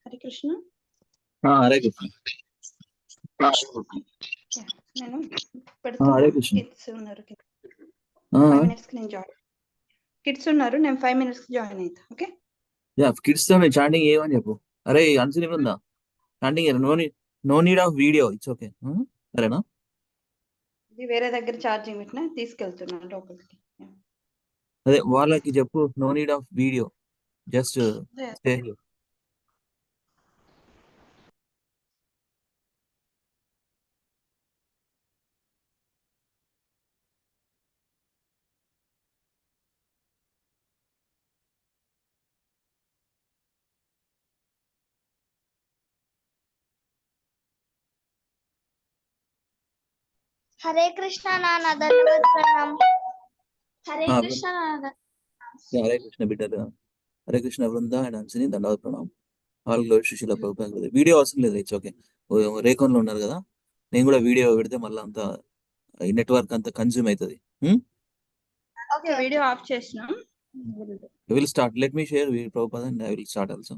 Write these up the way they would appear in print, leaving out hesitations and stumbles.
Hare Krishna. Hare Krishna. నేను పెడుతున్నా. Hare Krishna. Kids ఉన్నారు 5 minutes కి నేను జాయిన్. కిడ్స్ ఉన్నారు, నేను 5 minutes కి జాయిన్ అవుతా. ఓకే యా, కిడ్స్ తో చాంటింగ్ ఏమని చెప్పు. అరే అన్సిని ఉందా chanting? No need of video, it's okay. సరేనా? ఇది వేరే దగ్గర ఛార్జింగ్ పెట్టినా తీసుకెళ్తున్నా లోపలికి. అదే వాళ్ళకి చెప్పు, no need of video, just stay. Hare Krishna నాన్న, ధన్యవాద ప్రణామ్. హరే కృష్ణ నాన్న. హరే కృష్ణ బిడ్డలు. హరే కృష్ణ బృంద అండ్ అన్సిని దండవత్ ప్రణామం. All glory Srila Prabhupada. Video అవసరం లేదు, ఇట్స్ ఓకే. రేకాన్లో ఉన్నారు కదా, నేను కూడా వీడియో పెడితే మళ్ళీ అంతా నెట్వర్క్ అంతా కన్జ్యూమ్ అవుతుంది. ఓకే, వీడియో ఆఫ్ చేసిన. Will start. Let me share Prabhupada and I will start also.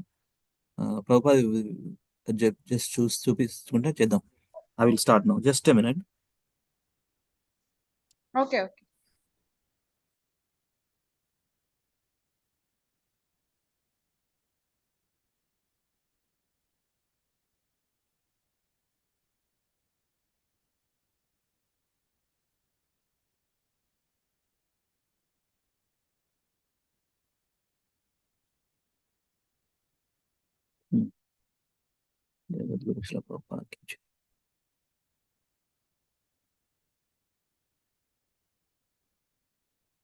Prabhupada just చూపించుకుంటే చేద్దాం. I will start now, just a minute. Okay okay.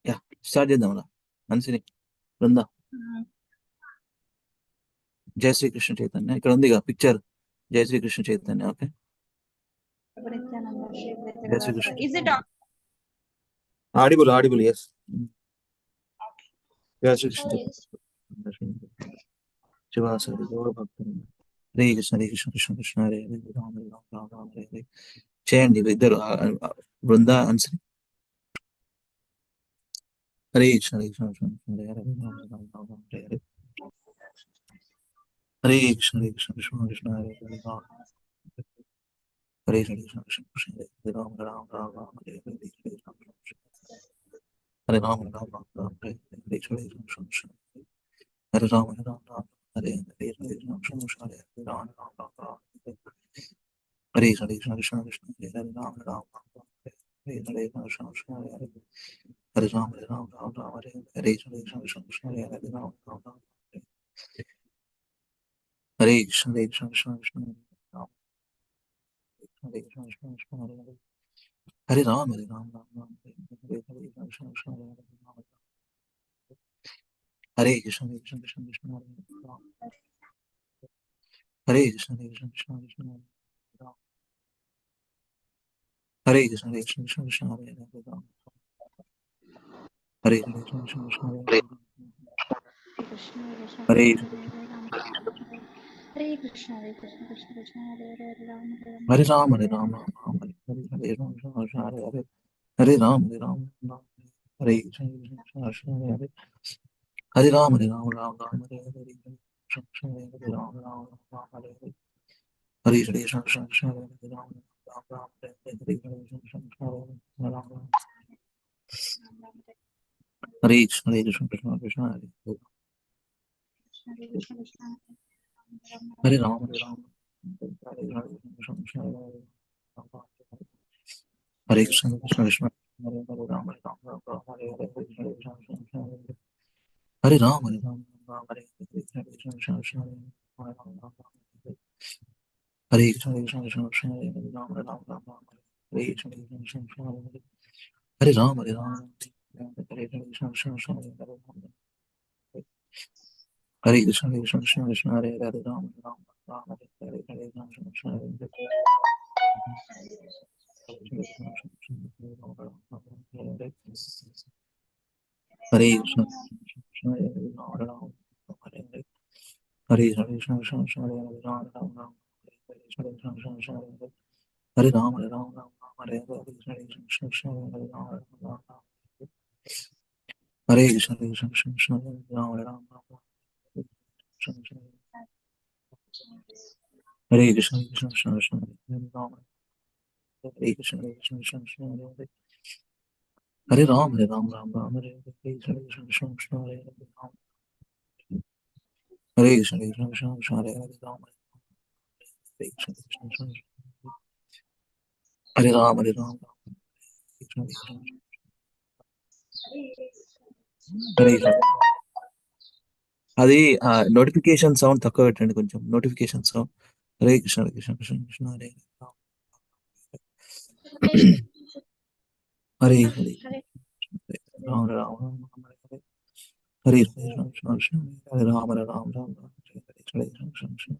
Yeah, start చేద్దాం. అన్సిని బృంద. జై శ్రీకృష్ణ చైతన్య ఇక్కడ ఉంది పిక్చర్. జై శ్రీకృష్ణ చైతన్య. ఓకే, జై Sri Krishna. Is it audible yes. జై శ్రీకృష్ణ శివాసరి గౌర భక్తులు. హరే కృష్ణ కృష్ణ కృష్ణ హరే హరే రామ రామ రామ రామ హరే హరే. చేయండి ఇద్దరు, బృంద అన్సిని. Hare Krishna Krishna Hare Hare Rama Rama Rama Hare Hare. Hare Krishna Krishna Krishna Hare Hare Rama. Hare Krishna Krishna Krishna Hare Rama Rama Rama Rama Hare Hare. Hare Rama Rama Rama Rama Hare Hare. Hare Krishna Krishna Hare Rama Rama Rama Hare Hare. Hare Rama Krishna Hare Hare Rama Rama Rama Rama Hare Hare. Krishna Krishna Krishna Hare Hare Rama Rama Rama Hare Hare. Krishna Krishna Hare Hare. Hare Rama Rama Rama Hare Hare. Hare Krishna Krishna Hare Hare Rama Rama Rama Hare Krishna Krishna Krishna Rama. Hare Krishna Krishna Krishna Hare Hare. Hare Rama Rama Rama Hare Hare. Krishna Krishna Hare Hare Rama. Hare Krishna Krishna Krishna Krishna Hare Rama. Hare Krishna Krishna Krishna Krishna Rama. Hare Krishna Krishna Krishna Krishna Hare Hare Rama. Hare Krishna Krishna Krishna Hare Hare. Hare Hare Krishna Krishna Krishna Hare Hare Rama Hare Rama Rama Rama Hare Hare. Hare Rama Krishna Hare Hare. Hare Rama Rama Rama Hare Krishna Krishna Krishna Hare Hare. Hare Rama Rama Rama Rama Hare Hare. Krishna Krishna Hare Hare Rama Rama Rama Hare Hare. Hare Krishna Krishna Krishna Hare Hare Rama Rama Rama Hare Hare. Hare Krishna Krishna Krishna Hare Hare Rama Rama. Hare Krishna Krishna Krishna Hare Hare. Hare Rama Rama. Hare Krishna Krishna Krishna Hare Hare Rama Rama Rama Hare Hare. Hare Rama Rama Rama Hare Hare. Hare Krishna Krishna Krishna Hare Rama Rama Rama Hare. Hare Krishna Krishna Krishna Krishna Hare Hare Rama Rama Rama Hare. Hare Krishna Krishna Hare Ram, Hare Ram, Hare Krishna, Krishna Krishna, Hare Hare, Hare Krishna, Krishna Krishna, Krishna Hare Hare, Hare Ram, Ram Ram, Hare Hare, Hare Ram, Krishna Krishna, Hare Hare, Hare Krishna, Krishna Hare Hare, Ram Ram, Hare Hare, Hare Krishna, Krishna Krishna, Hare Hare, Ram Ram, Hare Krishna, Krishna Krishna, Hare Hare, Hare Ram, Hare Ram, Ram Ram, Hare Hare, Hare Krishna, Krishna Krishna, Hare Hare, Ram Ram, Hare Krishna, Krishna Krishna, Hare Ram, Hare Ram, Hare Krishna, Krishna Krishna, Hare Ram, Hare Krishna, Krishna Krishna, Hare Ram, Hare Ram, Ram Ram, Hare Hare, Krishna, Krishna Krishna, Hare Hare, Hare Krishna, Krishna Krishna, Hare Hare, Ram, Hare Krishna, Krishna Krishna, Hare Ram, Hare Ram, Krishna, Krishna, Hare Krishna. అది notification sound తక్కువ పెట్టండి, కొంచెం notification sound. Hare Krishna, Hare Krishna, Krishna Krishna, Hare Hare, Hare Hare, Rama Rama Rama Hare Hare, Hare Hare Rama Krishna Krishna, Hare Rama Hare Rama Rama Rama, Hare Hare Hare Krishna Krishna Krishna,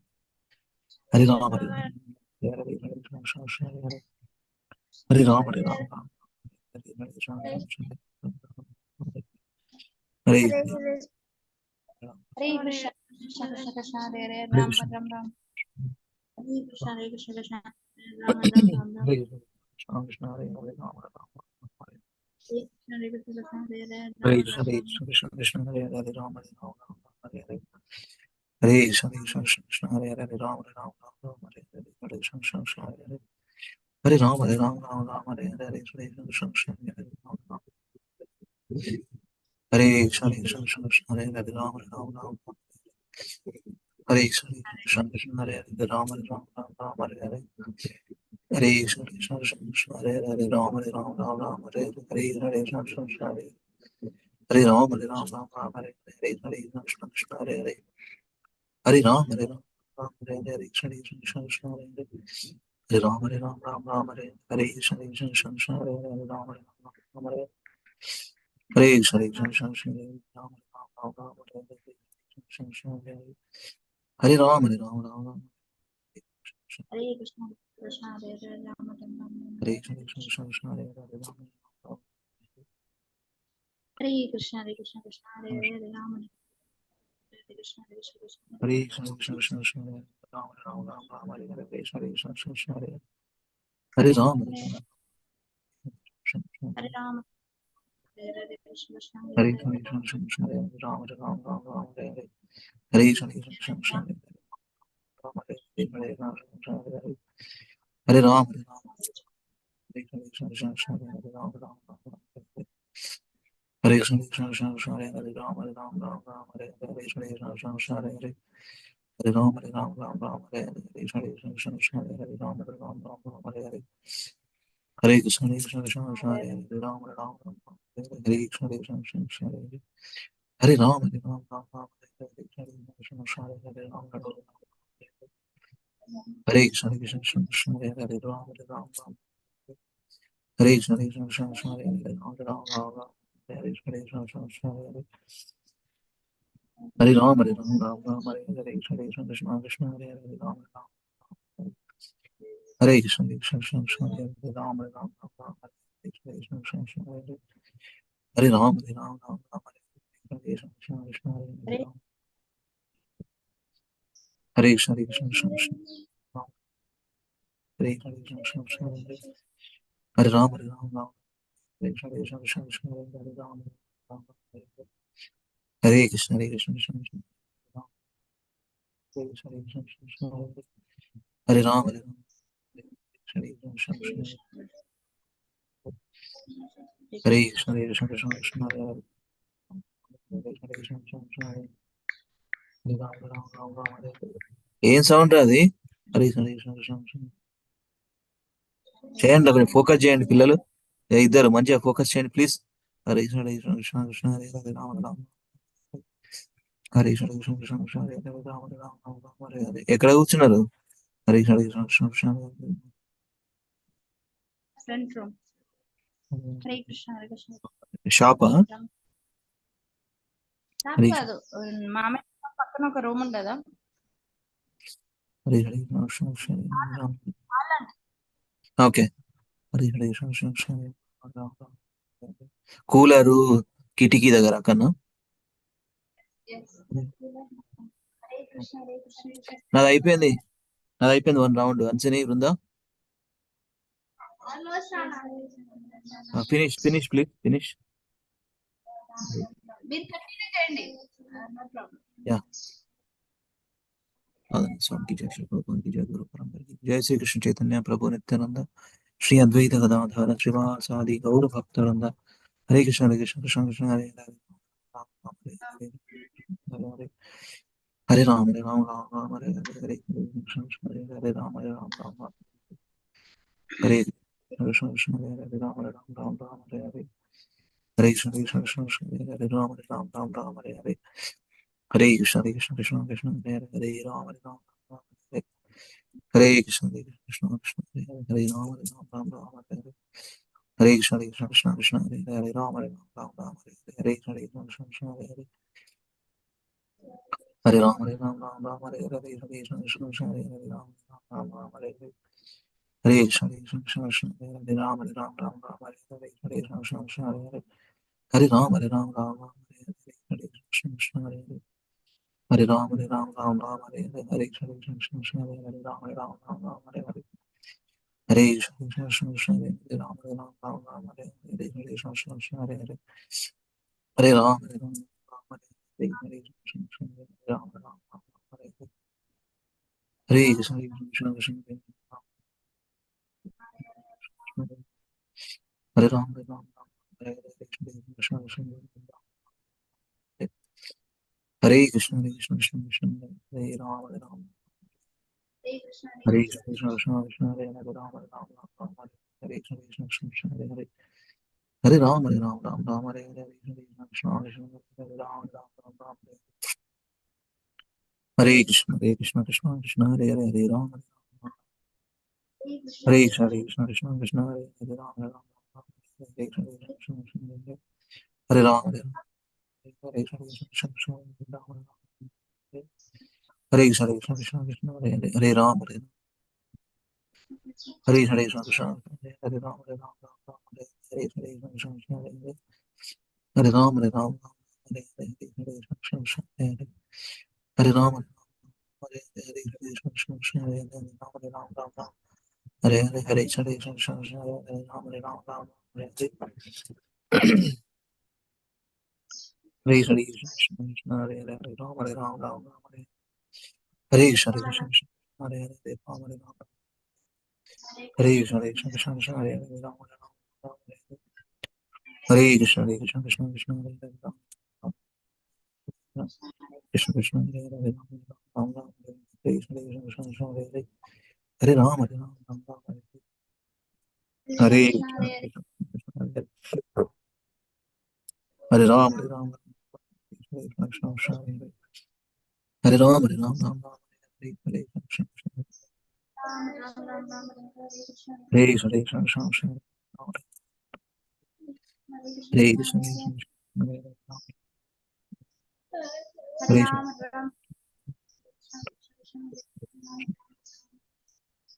Hare Rama Hare Rama, Hare Hare Hare Krishna Krishna Krishna, Hare Hare, Hare Rama Hare Rama Rama, Hare Hare Krishna Krishna Krishna, Hare Hare, Hare Krishna, Krishna Krishna Krishna, Hare Hare, Hare Ram Krishna, Ram Ram. Hare Krishna, Hare Krishna Krishna, Ram Ram Ram Ram. Hare Krishna Krishna, Hare Hare Rama Rama, Hare Krishna, Hare Krishna Krishna, Hare Hare, Hare Ram Krishna, Ram Hare Ram. Krishna, Krishna Krishna, Hare Hare Rama Hare Rama Rama, Hare Hare, Hare Krishna, Hare Krishna, Krishna Krishna, Hare Hare Rama Hare Rama Rama Rama, Hare Hare, Hare Krishna Krishna Krishna, Hare Hare, Hare Rama Hare Rama Rama Rama, Hare Hare, Hare Krishna Krishna Krishna, Hare Hare Rama Rama, Hare Krishna, Hare Krishna, Krishna Krishna, Hare Hare Rama Hare Rama Rama, Hare Krishna, Hare Krishna, Krishna Hare Hare Rama Hare Rama Rama Rama, Hare Hare, Hare Krishna, Krishna Krishna Krishna, Hare Hare Rama Hare Rama Rama Rama, Hare Hare, Hare Hare Krishna Krishna Krishna, Hare Hare Rama Hare Rama Rama Rama, Hare Hare, Hare Krishna Krishna, Hare Hare, Hare Rama Hare Rama Rama, Hare Hare, Hare Krishna Krishna Krishna, Hare Hare, Hare Rama Hare Rama Rama Rama, Hare Hare Krishna Krishna Krishna, Hare Hare, Hare Rama Hare Rama Rama, Hare Hare Krishna Krishna Krishna, Hare Rama Hare Rama Rama Rama, Hare Hare, Krishna Krishna, Hare Hare Rama Hare Rama Rama Rama, Hare Krishna, Krishna Hare Hare, Ram Ram Ram. Hare Krishna Krishna Krishna, Hare Hare Rama Hare Krishna, Hare Krishna Krishna, Hare Hare, Ram Ram. Hare Krishna, Hare Krishna Krishna, Hare Krishna Krishna Krishna Krishna, Hare Rama Rama Rama Rama, Hare Hare, Krishna Krishna Krishna, Hare Hare Rama Hare Rama, Hare Ram. Hare Hare Krishna Krishna, Hare Hare Hare. Krishna Krishna Krishna, Hare Rama Hare Rama Rama Rama, Hare Hare, Hare Krishna Krishna Krishna, Hare Rama Hare Hare, Hare Rama Hare Hare, Hare Rama Hare Rama, Hare Krishna Krishna Krishna, Hare Rama Rama Rama, Hare Krishna Krishna Krishna Krishna, Hare Rama Hare Rama Rama Rama, Hare Hare, Hare Krishna Krishna Krishna Krishna, Hare Hare, Hare Rama Hare Rama Rama Rama, Hare Hare, Hare Krishna Krishna Krishna Krishna, Hare Rama Hare Rama Rama Rama, Hare Hare, Hare Krishna Krishna Krishna Krishna, Hare Hare Rama Hare Rama Rama Rama, Hare Krishna Krishna Krishna Krishna, Hare Hare, Hare Rama Hare Rama Rama Rama, Hare Hare, Hare Krishna Krishna Krishna, Hare Rama Hare Rama, Hare Krishna Krishna Krishna Krishna, Hare Hare Rama Hare Rama Rama, Hare Krishna Krishna Krishna Krishna, Hare Hare Rama Hare Rama Rama Rama, Hare Krishna Krishna Krishna Krishna, Hare Hare, Hare Rama Hare Rama Rama Rama, Hare Hare, Krishna Krishna Krishna Krishna, Hare Hare Rama Rama, Hare Krishna Krishna Krishna Krishna, Hare Hare Rama Hare Rama Rama Rama, Hare Krishna Krishna Krishna Krishna, Hare Hare, Hare Rama Hare Rama Rama Rama, Hare Krishna Krishna Krishna Krishna, Hare Hare Rama, Hare Krishna Krishna Krishna Krishna, Hare Hare Krishna Krishna Krishna, Hare Hare, Hare Rama Hare Rama Rama, Hare Krishna Krishna Krishna Krishna, Hare Hare Rama Rama, Hare Krishna Krishna Krishna Krishna, Hare Krishna Krishna Krishna Krishna, Hare Rama Hare Rama, Hare Krishna Krishna Krishna, Hare Krishna Krishna Krishna Krishna, Hare Hare, Hare Krishna Krishna Krishna, Hare Rama Rama Rama Rama, Hare Hare. ఏం sound అది? హరే కృష్ణ కృష్ణ కృష్ణ కృష్ణ, చేయండి, కొంచెం focus చేయండి పిల్లలు, ఇద్దరు మంచిగా focus చేయండి please. Hare Krishna Krishna Krishna Krishna, Hare Hare Rama Rama, Hare Krishna Krishna Krishna Krishna, Hare Hare Rama Rama Rama Rama, Hare Hare. ఎక్కడ కూర్చున్నారు? Hare Krishna Krishna Krishna Krishna, Hare Hare. Front room. Hare Krishna Hare Krishna shop నాకు హరే కాదు మామయ్య పక్కన ఒక రూమ్ ఉండదా హరే హరే ఓకే హరే హరే కూలరు కిటికీ దగ్గర కన్నా హరే కృష్ణ హరే కృష్ణ కృష్ణ నాది అయిపోయింది 1 రౌండ్ అంచనీ బృందా ఫినిష్ ప్లీజ్ ఫినిష్ మీరు కంటిన్యూ చేయండి నో ప్రాబ్లం యా स्वामी की जय श्री प्रभुपाद की जय गुरु परंपरा की जय श्री कृष्ण चैतन्य प्रभु नित्यानंद श्री अद्वैत गदाधर श्रीवास आदि गौर भक्तवृंद हरे कृष्ण कृष्ण कृष्ण हरे हरे हरे राम राम राम हरे हरे हरे कृष्ण कृष्ण हरे हरे राम राम हरे कृष्ण कृष्ण हरे हरे राम राम हरे हरे हरे कृष्ण कृष्ण कृष्ण हरे हरे राम राम हरे हरे हरे कृष्ण कृष्ण कृष्ण हरे हरे राम राम हरे हरे कृष्ण कृष्ण कृष्ण हरे हरे राम राम हरे हरे हरे कृष्ण कृष्ण कृष्ण हरे हरे राम राम हरे हरे हरे कृष्ण कृष्ण हरे हरे हरे राम हरे हरे हरे कृष्ण कृष्ण हरे हरे राम हरे हरे हरे कृष्ण कृष्ण कृष्ण हरे हरे राम हरे हरे हरे कृष्ण कृष्ण हरे हरे हरे राम हरे राम हरे हरे हरे कृष्ण कृष्ण हरे हरे हरे राम हरे राम हरे हरे हरे कृष्ण कृष्ण हरे हरे राम हरे हरे हरे कृष्ण कृष्ण हरे हरे राम हरे हरे हरे कृष्ण कृष्ण हरे हरे हरे राम हरे राम हरे हरे कृष्ण कृष्ण हरे राम हरे हरे हरे कृष्ण कृष्ण हरे राम हरे हरे कृष्ण कृष्ण हरे कृष्ण कृष्ण हरे राम हरे कृष्ण कृष्ण हरे हरे राम हरे कृष्ण कृष्ण हरे हरे हरे राम हरे राम हरे हरे हरे कृष्ण कृष्ण हरे राम हरे कृष्ण कृष्ण कृष्ण हरे हरे हरे राम हरे कृष्ण कृष्ण हरे हरे राम हरे कृष्ण कृष्ण हरे राम हरे हरे कृष्ण कृष्ण हरे कृष्ण कृष्ण हरे हरे हरे राम हरे हरे कृष्ण कृष्ण हरे राम हरे हरे कृष्ण कृष्ण हरे राम हरे हरे हरे कृष्ण कृष्ण हरे राम हरे हरे कृष्ण कृष्ण हरे राम हरे राम हरे हरे हरे कृष्ण कृष्ण हरे राम हरे राम हरे हरे हरे हरे कृष्ण कृष्ण हरे हरे राम हरे राम हरे हरे कृष्ण कृष्ण हरे हरे राम हरे राम हरे कृष्ण कृष्ण हरे हरे राम हरे राम हरे कृष्ण कृष्ण हरे हरे राम कृष्ण कृष्ण हरे हरे राम हरे कृष्ण कृष्ण हरे हरे हरे राम हरे राम हरे कृष्ण कृष्ण हरे हरे राम हरे राम कृष्ण कृष्ण हरे हरे हरे राम हरे राम हरे हरे कृष्ण कृष्ण हरे कृष्ण कृष्ण हरे कृष्ण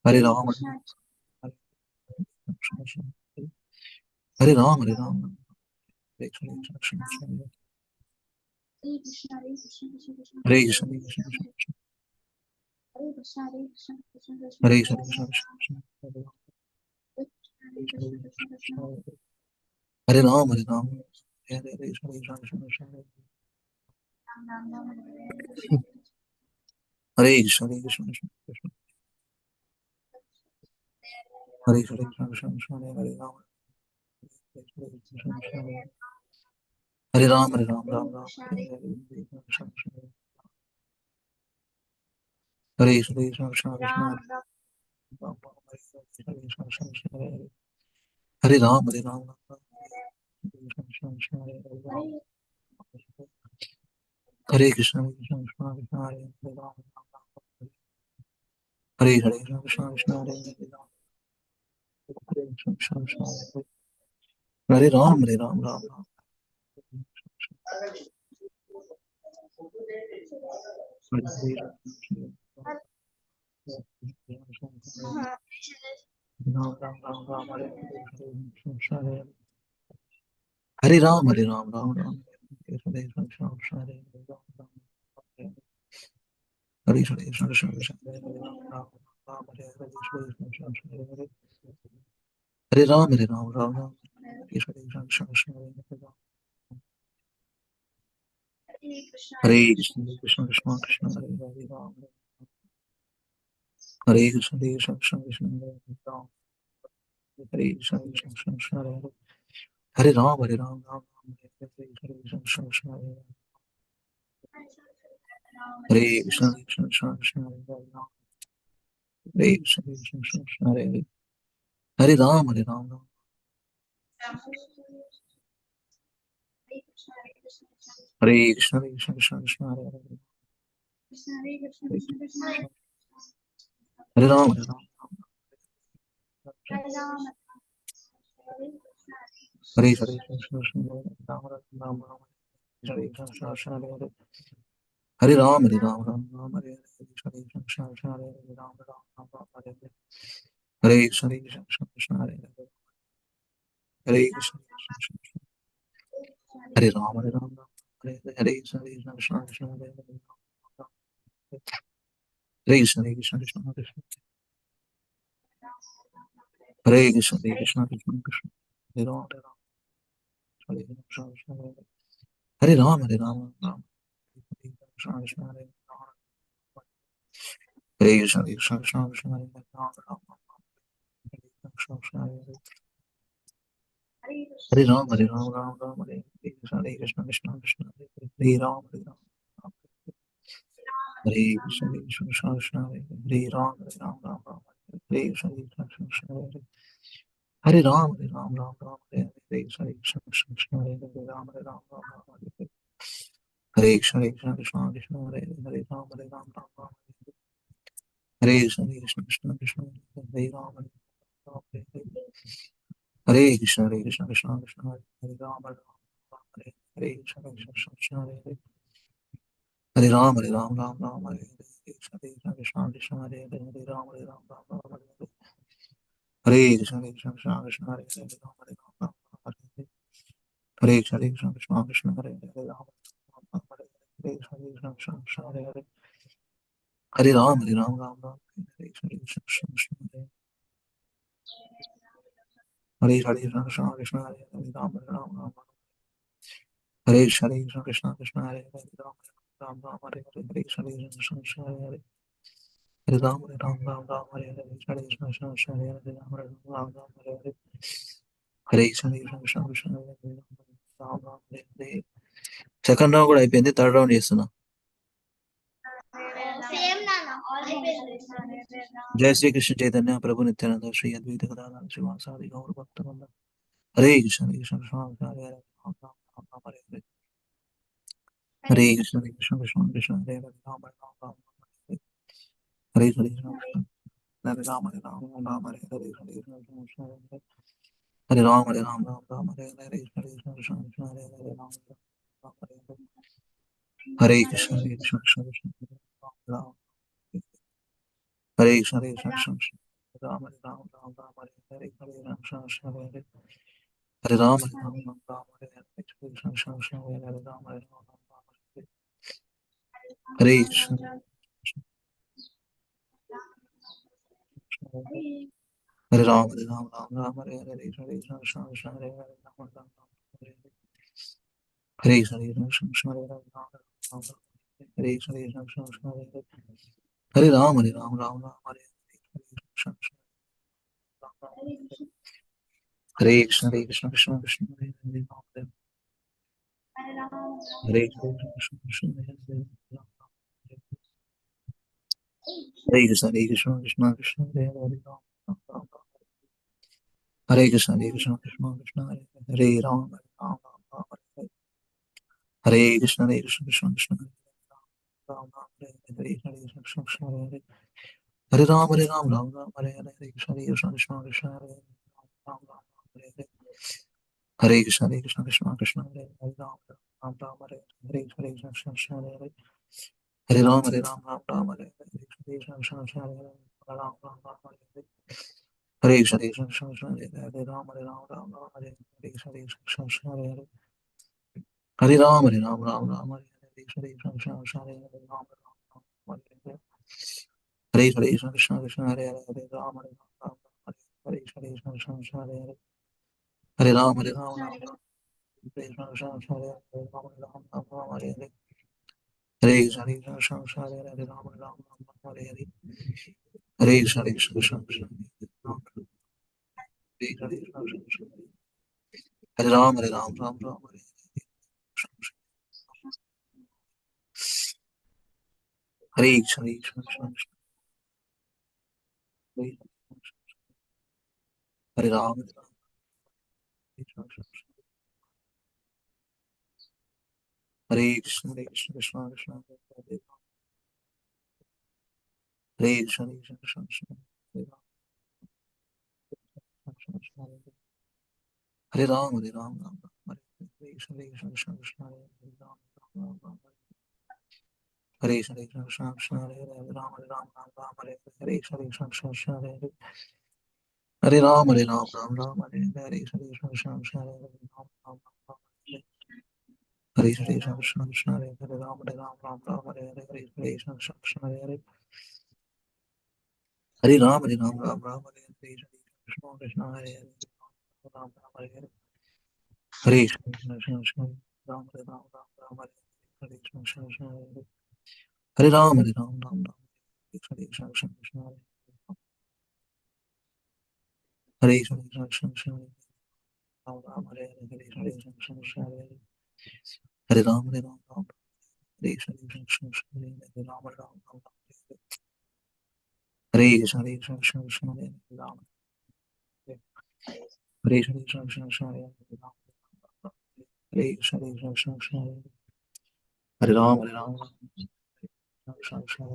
हरे राम हरे हरे राम हरे राम हरे राम हरे कृष्ण हरे कृष्ण हरे कृष्ण हरे राम हरे राम हरे हरे कृष्ण हरे कृष्ण हरे कृष्ण हरे राम हरे राम हरे राम हरे हरे हरे कृष्ण हरे राम हरे राम हरे कृष्ण हरे राम हरे हरे कृष्ण हरे हरे राम हरे Krishna Hare Ram, Hare Ram, Ram Ram. Hare Hare. Ram Ram Ram Ram Hare Hare. Hare Ram, Hare Ram, Ram Ram. Hare Hare. Hare Hare. Hare Ram, Hare Ram, Ram Ram. Hare Krishna, Krishna Krishna, Krishna Hare Hare, Ram Hare Krishna, Krishna Krishna, Krishna Hare Hare, Ram Hare Krishna, Krishna Krishna, Krishna Hare Hare. Hare Ram, Hare Ram, Ram Ram, Hare Hare, Krishna Krishna, Krishna Hare Hare. Hare Krishna, Krishna Krishna, Krishna Hare Hare, Ram Hare Krishna, Krishna Krishna, Krishna Hare Hare. Hare Ram, Hare Ram, Ram Hare Krishna, Krishna Krishna, Krishna Hare Hare. Hare Ram, Hare Ram, Hare Hare, Krishna Krishna, Ram Ram, Ram Ram, Hare Krishna, Krishna Krishna, Hare Hare. Hare Ram, Hare Ram, Ram Ram, Hare Hare, Krishna Krishna, Krishna Hare Hare, Ram Ram, Ram Ram, Hare Hare. Hare Krishna, Krishna Krishna, Krishna Hare Hare. Hare Krishna, Krishna Krishna, Hare Ram, Hare Ram, Ram Hare Hare, Hare Krishna, Krishna Krishna, Krishna Hare Hare, Hare Krishna, Krishna Krishna, Krishna Hare Krishna, Krishna Krishna, Krishna Hare Ram, Hare Ram, Hare Krishna, Krishna Hare Hare. Hare Ram, Hare Ram, Ram Krishna, Krishna Hare Hare. Hare Krishna, Krishna Krishna, Krishna Hare Hare, Ram Ram, Hare Krishna, Krishna Hare Hare. Hare Ram, Hare Ram, Ram Ram, Hare Krishna, Krishna Krishna, Krishna Hare Hare. Hare Ram, Hare Ram, Hare Krishna, Krishna Krishna, Krishna Hare Hare. Hare Ram, Hare Ram, Ram Ram, Hare Krishna, Krishna Krishna, Hare Hare. Hare Ram, Hare Ram, Ram Ram, Hare Hare. Hare Krishna, Krishna Krishna, Hare Hare. Hare Ram, Hare Ram, Ram Ram, Hare Hare. Hare Krishna, Krishna Krishna, Krishna Hare Hare. Hare Ram, Hare Ram, Ram Ram, Hare Hare. Hare Krishna, Krishna Krishna, Krishna Hare Hare. Hare Ram, Hare Ram, Ram Hare Hare. Hare Krishna, Krishna Krishna, Krishna Hare Hare. Hare Ram, Hare Ram, Ram Hare Hare. Hare Krishna, Krishna Krishna, Krishna Hare Hare. Hare Ram, Hare Ram, Ram Ram, Hare Hare. Hare Krishna, Krishna Krishna, Krishna Hare Hare. Hare Ram, Hare Ram, Ram Ram, Hare Hare. Hare Krishna, Krishna Krishna, Krishna Hare Hare. Hare Ram, Hare Ram, Ram Ram, Hare Hare. Hare Krishna, Krishna Krishna, Krishna Hare Hare. Hare Ram, Hare Ram, Ram Hare Hare. Hare Krishna, Krishna Krishna, Krishna Hare Hare. Hare Ram, Hare Ram, Ram Ram, Hare Krishna, Krishna Krishna, Krishna Hare Hare. Hare Krishna, Krishna Krishna, Hare Hare. Hare Ram, Hare Ram, Ram Ram. Hare Krishna, Krishna Krishna, Krishna Hare Hare. Hare Ram, Hare Ram, Ram Hare Hare. Hare Krishna, Krishna Krishna, Krishna Hare Hare. Hare Ram, Hare Ram, Ram Ram Hare Hare. Hare Krishna, Krishna Krishna, Hare Hare. Hare Ram, Hare Ram, Ram Ram Hare Hare. Hare Krishna, Krishna Krishna, Krishna Hare Hare. Hare Ram, Ram Hare Hare. Second round కూడా అయిపోయింది, third round చేస్తున్నా. జయ శ్రీకృష్ణ చైతన్య ప్రభు నిత్యానంద శ్రీ అద్వైత గదాధర శ్రీవాసాది గౌర భక్తవృంద. Hare Krishna, Hare Krishna, Krishna Krishna, Hare Hare, Rama Rama, Rama Rama, Hare Hare. Hare Krishna, Hare Krishna, Krishna Krishna, Hare Hare, Rama Rama, Rama Rama, Hare Hare. Hare Krishna, Krishna Hare Rama, Hare Rama, Rama Rama, Hare Hare. Hare Krishna, Krishna Krishna, Hare Hare. Hare Rama, Hare Rama, Rama Rama, Hare Hare. Hare Krishna, Krishna Krishna, Krishna Hare Hare. Hare Rama, Hare Rama, Hare Hare. Hare Krishna, Hare Krishna, Krishna Krishna, Hare Rama Rama. Hare Krishna, Hare Krishna, Krishna Krishna, Rama Hare Rama, Rama Rama, Hare Hare. Hare Krishna, Krishna Hare Hare. Hare Rama, Hare Rama, Rama Rama, Hare Hare. Hare Krishna, Krishna Krishna, Hare Hare. Rama Hare Rama, Rama Rama, Hare Hare. Hare Krishna, Krishna Krishna, Hare Hare. Hare Rama, Hare Rama, Rama Rama, Hare Hare. Hare Krishna, Krishna Krishna, Krishna Hare Hare. Rama Rama, Rama Hare Hare. Hare Krishna, Krishna Krishna, Krishna Hare Hare. Rama Rama, Rama Hare Krishna, Krishna Krishna, Krishna Hare Hare. Hare Rama, Hare Rama, Rama Rama, Hare Hare. Hare Krishna, Krishna Rama Rama, Hare Hare. Hare Krishna, Hare Krishna, Krishna Krishna, Hare Hare. Rama Hare Hare. Hare Krishna, Krishna Krishna, Hare Hare. Rama Rama, Hare Hare. Hare Krishna, Hare Krishna, Krishna Krishna, Hare Hare. Rama Rama, Rama Rama, Hare Krishna, Hare Krishna, Krishna Krishna, Hare Hare. Hare Rama, Hare Rama, Rama Rama, Hare Hare. Hare Krishna, Hare Krishna, Krishna Krishna, Hare Hare. Rama Rama, Hare Hare. Hare Krishna, Krishna Krishna, Hare Hare. Hare Rama, Hare Rama, Rama Rama, Hare Hare. Hare Krishna, Krishna Krishna, Krishna Hare Hare. Rama Rama, Hare Hare. Hare Krishna, Krishna Krishna, Hare Hare, Ram Ram, Ram Hare Hare, Hare Krishna, Krishna Hare Hare, Hare Ram, Ram Ram, Hare Hare, Hare Krishna, Krishna Hare Hare, Ram Ram, Hare Hare, Hare Krishna, Krishna Krishna, Hare Hare, Ram Ram, Hare Hare, Hare Krishna, Krishna Hare Hare, Hare Ram, Ram Hare Hare, Hare Krishna, Krishna Hare Hare, Ram Ram, Hare Hare, Hare Krishna, Krishna Hare Hare, Hare Ram, Ram Hare Hare, Hare Krishna, Krishna Hare Hare, Hare Ram, Ram Hare Krishna, Krishna Hare Hare, Ram Ram, Hare Hare, Hare Krishna, Krishna Krishna, Hare Hare, Ram Hare Hare, Hare Krishna, Krishna Krishna, Ram Hare Hare, Hare Ram, Ram Hare Hare, Krishna, Krishna Krishna, Hare Ram, Krishna Krishna, Hare Krishna, Krishna Krishna, Hare Krishna, Krishna Krishna, Hare Ram, Ram Hare Hare, Krishna, Krishna Krishna, Ram Ram, Hare Krishna, Krishna Krishna, Hare Hare, Ram Hare Hare, Krishna, Krishna Hare Hare, Hare Ram, Ram Hare Hare, Krishna Krishna, Hare Ram Ram, Hare Krishna, Krishna Krishna, Hare Hare, Ram Ram, Hare Hare, Hare Krishna, Krishna Hare Hare, Hare Ram, Ram Hare Hare, Krishna Krishna Hare Hare, Ram Ram Hare Hare, Hare Krishna, Krishna Ram Hare Hare, Krishna Krishna Hare Hare, Hare Ram, Ram Krishna Krishna Hare Hare, Krishna Krishna Ram Hare Hare, Hare Krishna Krishna Hare Hare, Hare Ram, Hare Krishna Krishna Hare Hare, Ram Ram, Hare Krishna, Krishna Krishna, Hare Ram, Hare Krishna, Krishna Hare Ram, Hare Krishna, Krishna Hare Ram, Krishna Krishna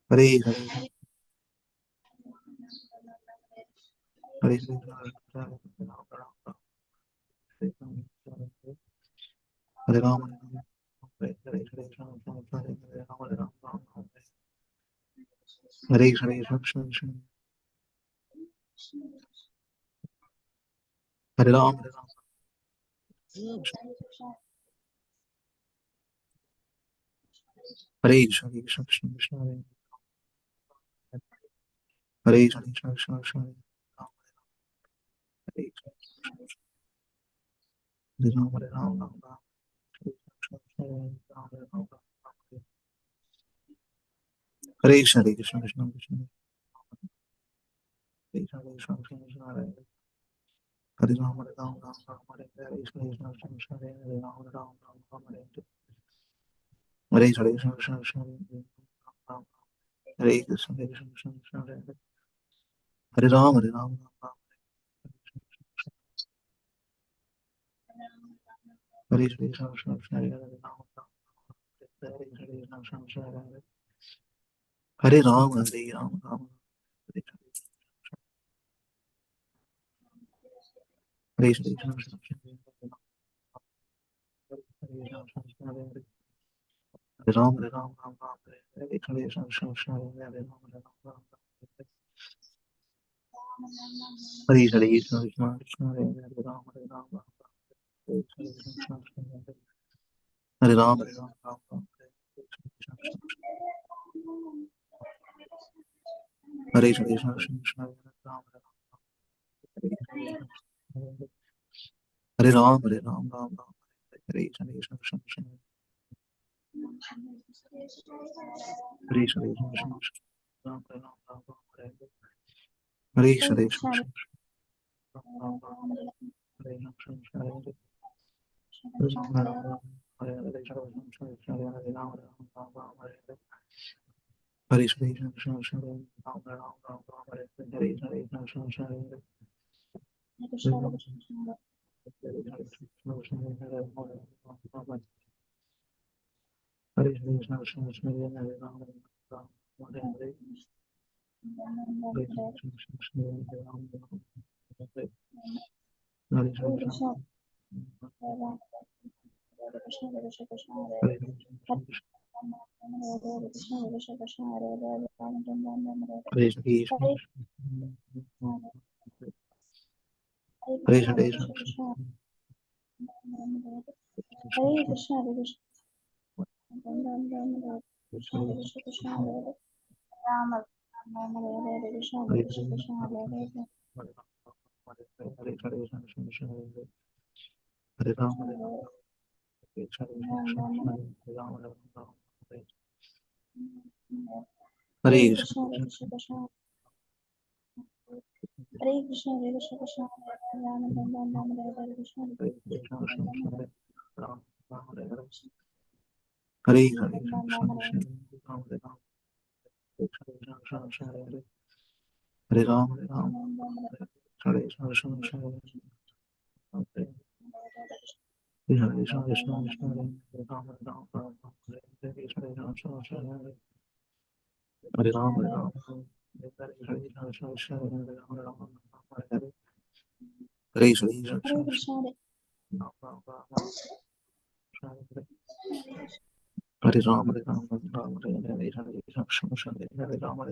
Hare Hare Krishna, Krishna Hare Ram, Hare Krishna, Krishna Ram, Hare Hare, Hare Krishna, Hare Ram, Hare Krishna, Hare Krishna, Krishna Hare Ram, Hare Krishna, Krishna Krishna, Hare Krishna, Krishna Hare Ram, Hare Ram, Hare Krishna, Krishna Krishna, Hare Krishna, Krishna Hare Ram, Hare Ram, Hare Krishna, Krishna Krishna, Hare Ram, Hare Krishna, Krishna Krishna, Hare Krishna, Krishna Hare Ram, Hare Ram, Hare Krishna, Krishna Krishna, Hare Ram, Hare Ram, Hare Ram, Hare Krishna, Krishna Hare Ram, Hare Ram, Hare Krishna, Krishna Hare Ram, Hare Krishna, Krishna Hare Ram, Hare Ram, Hare Krishna, Hare Ram, Hare Ram, Hare Krishna, Krishna Hare Ram, Hare Ram, Hare Ram, Hare Krishna, Krishna Hare Krishna, Ram, Hare Ram, Hare Krishna, Krishna Ram, Hare Krishna, Hare Ram, Hare Ram, Hare Ram, Ram Hare Hare, Hare Krishna, Hare Ram, Hare Ram,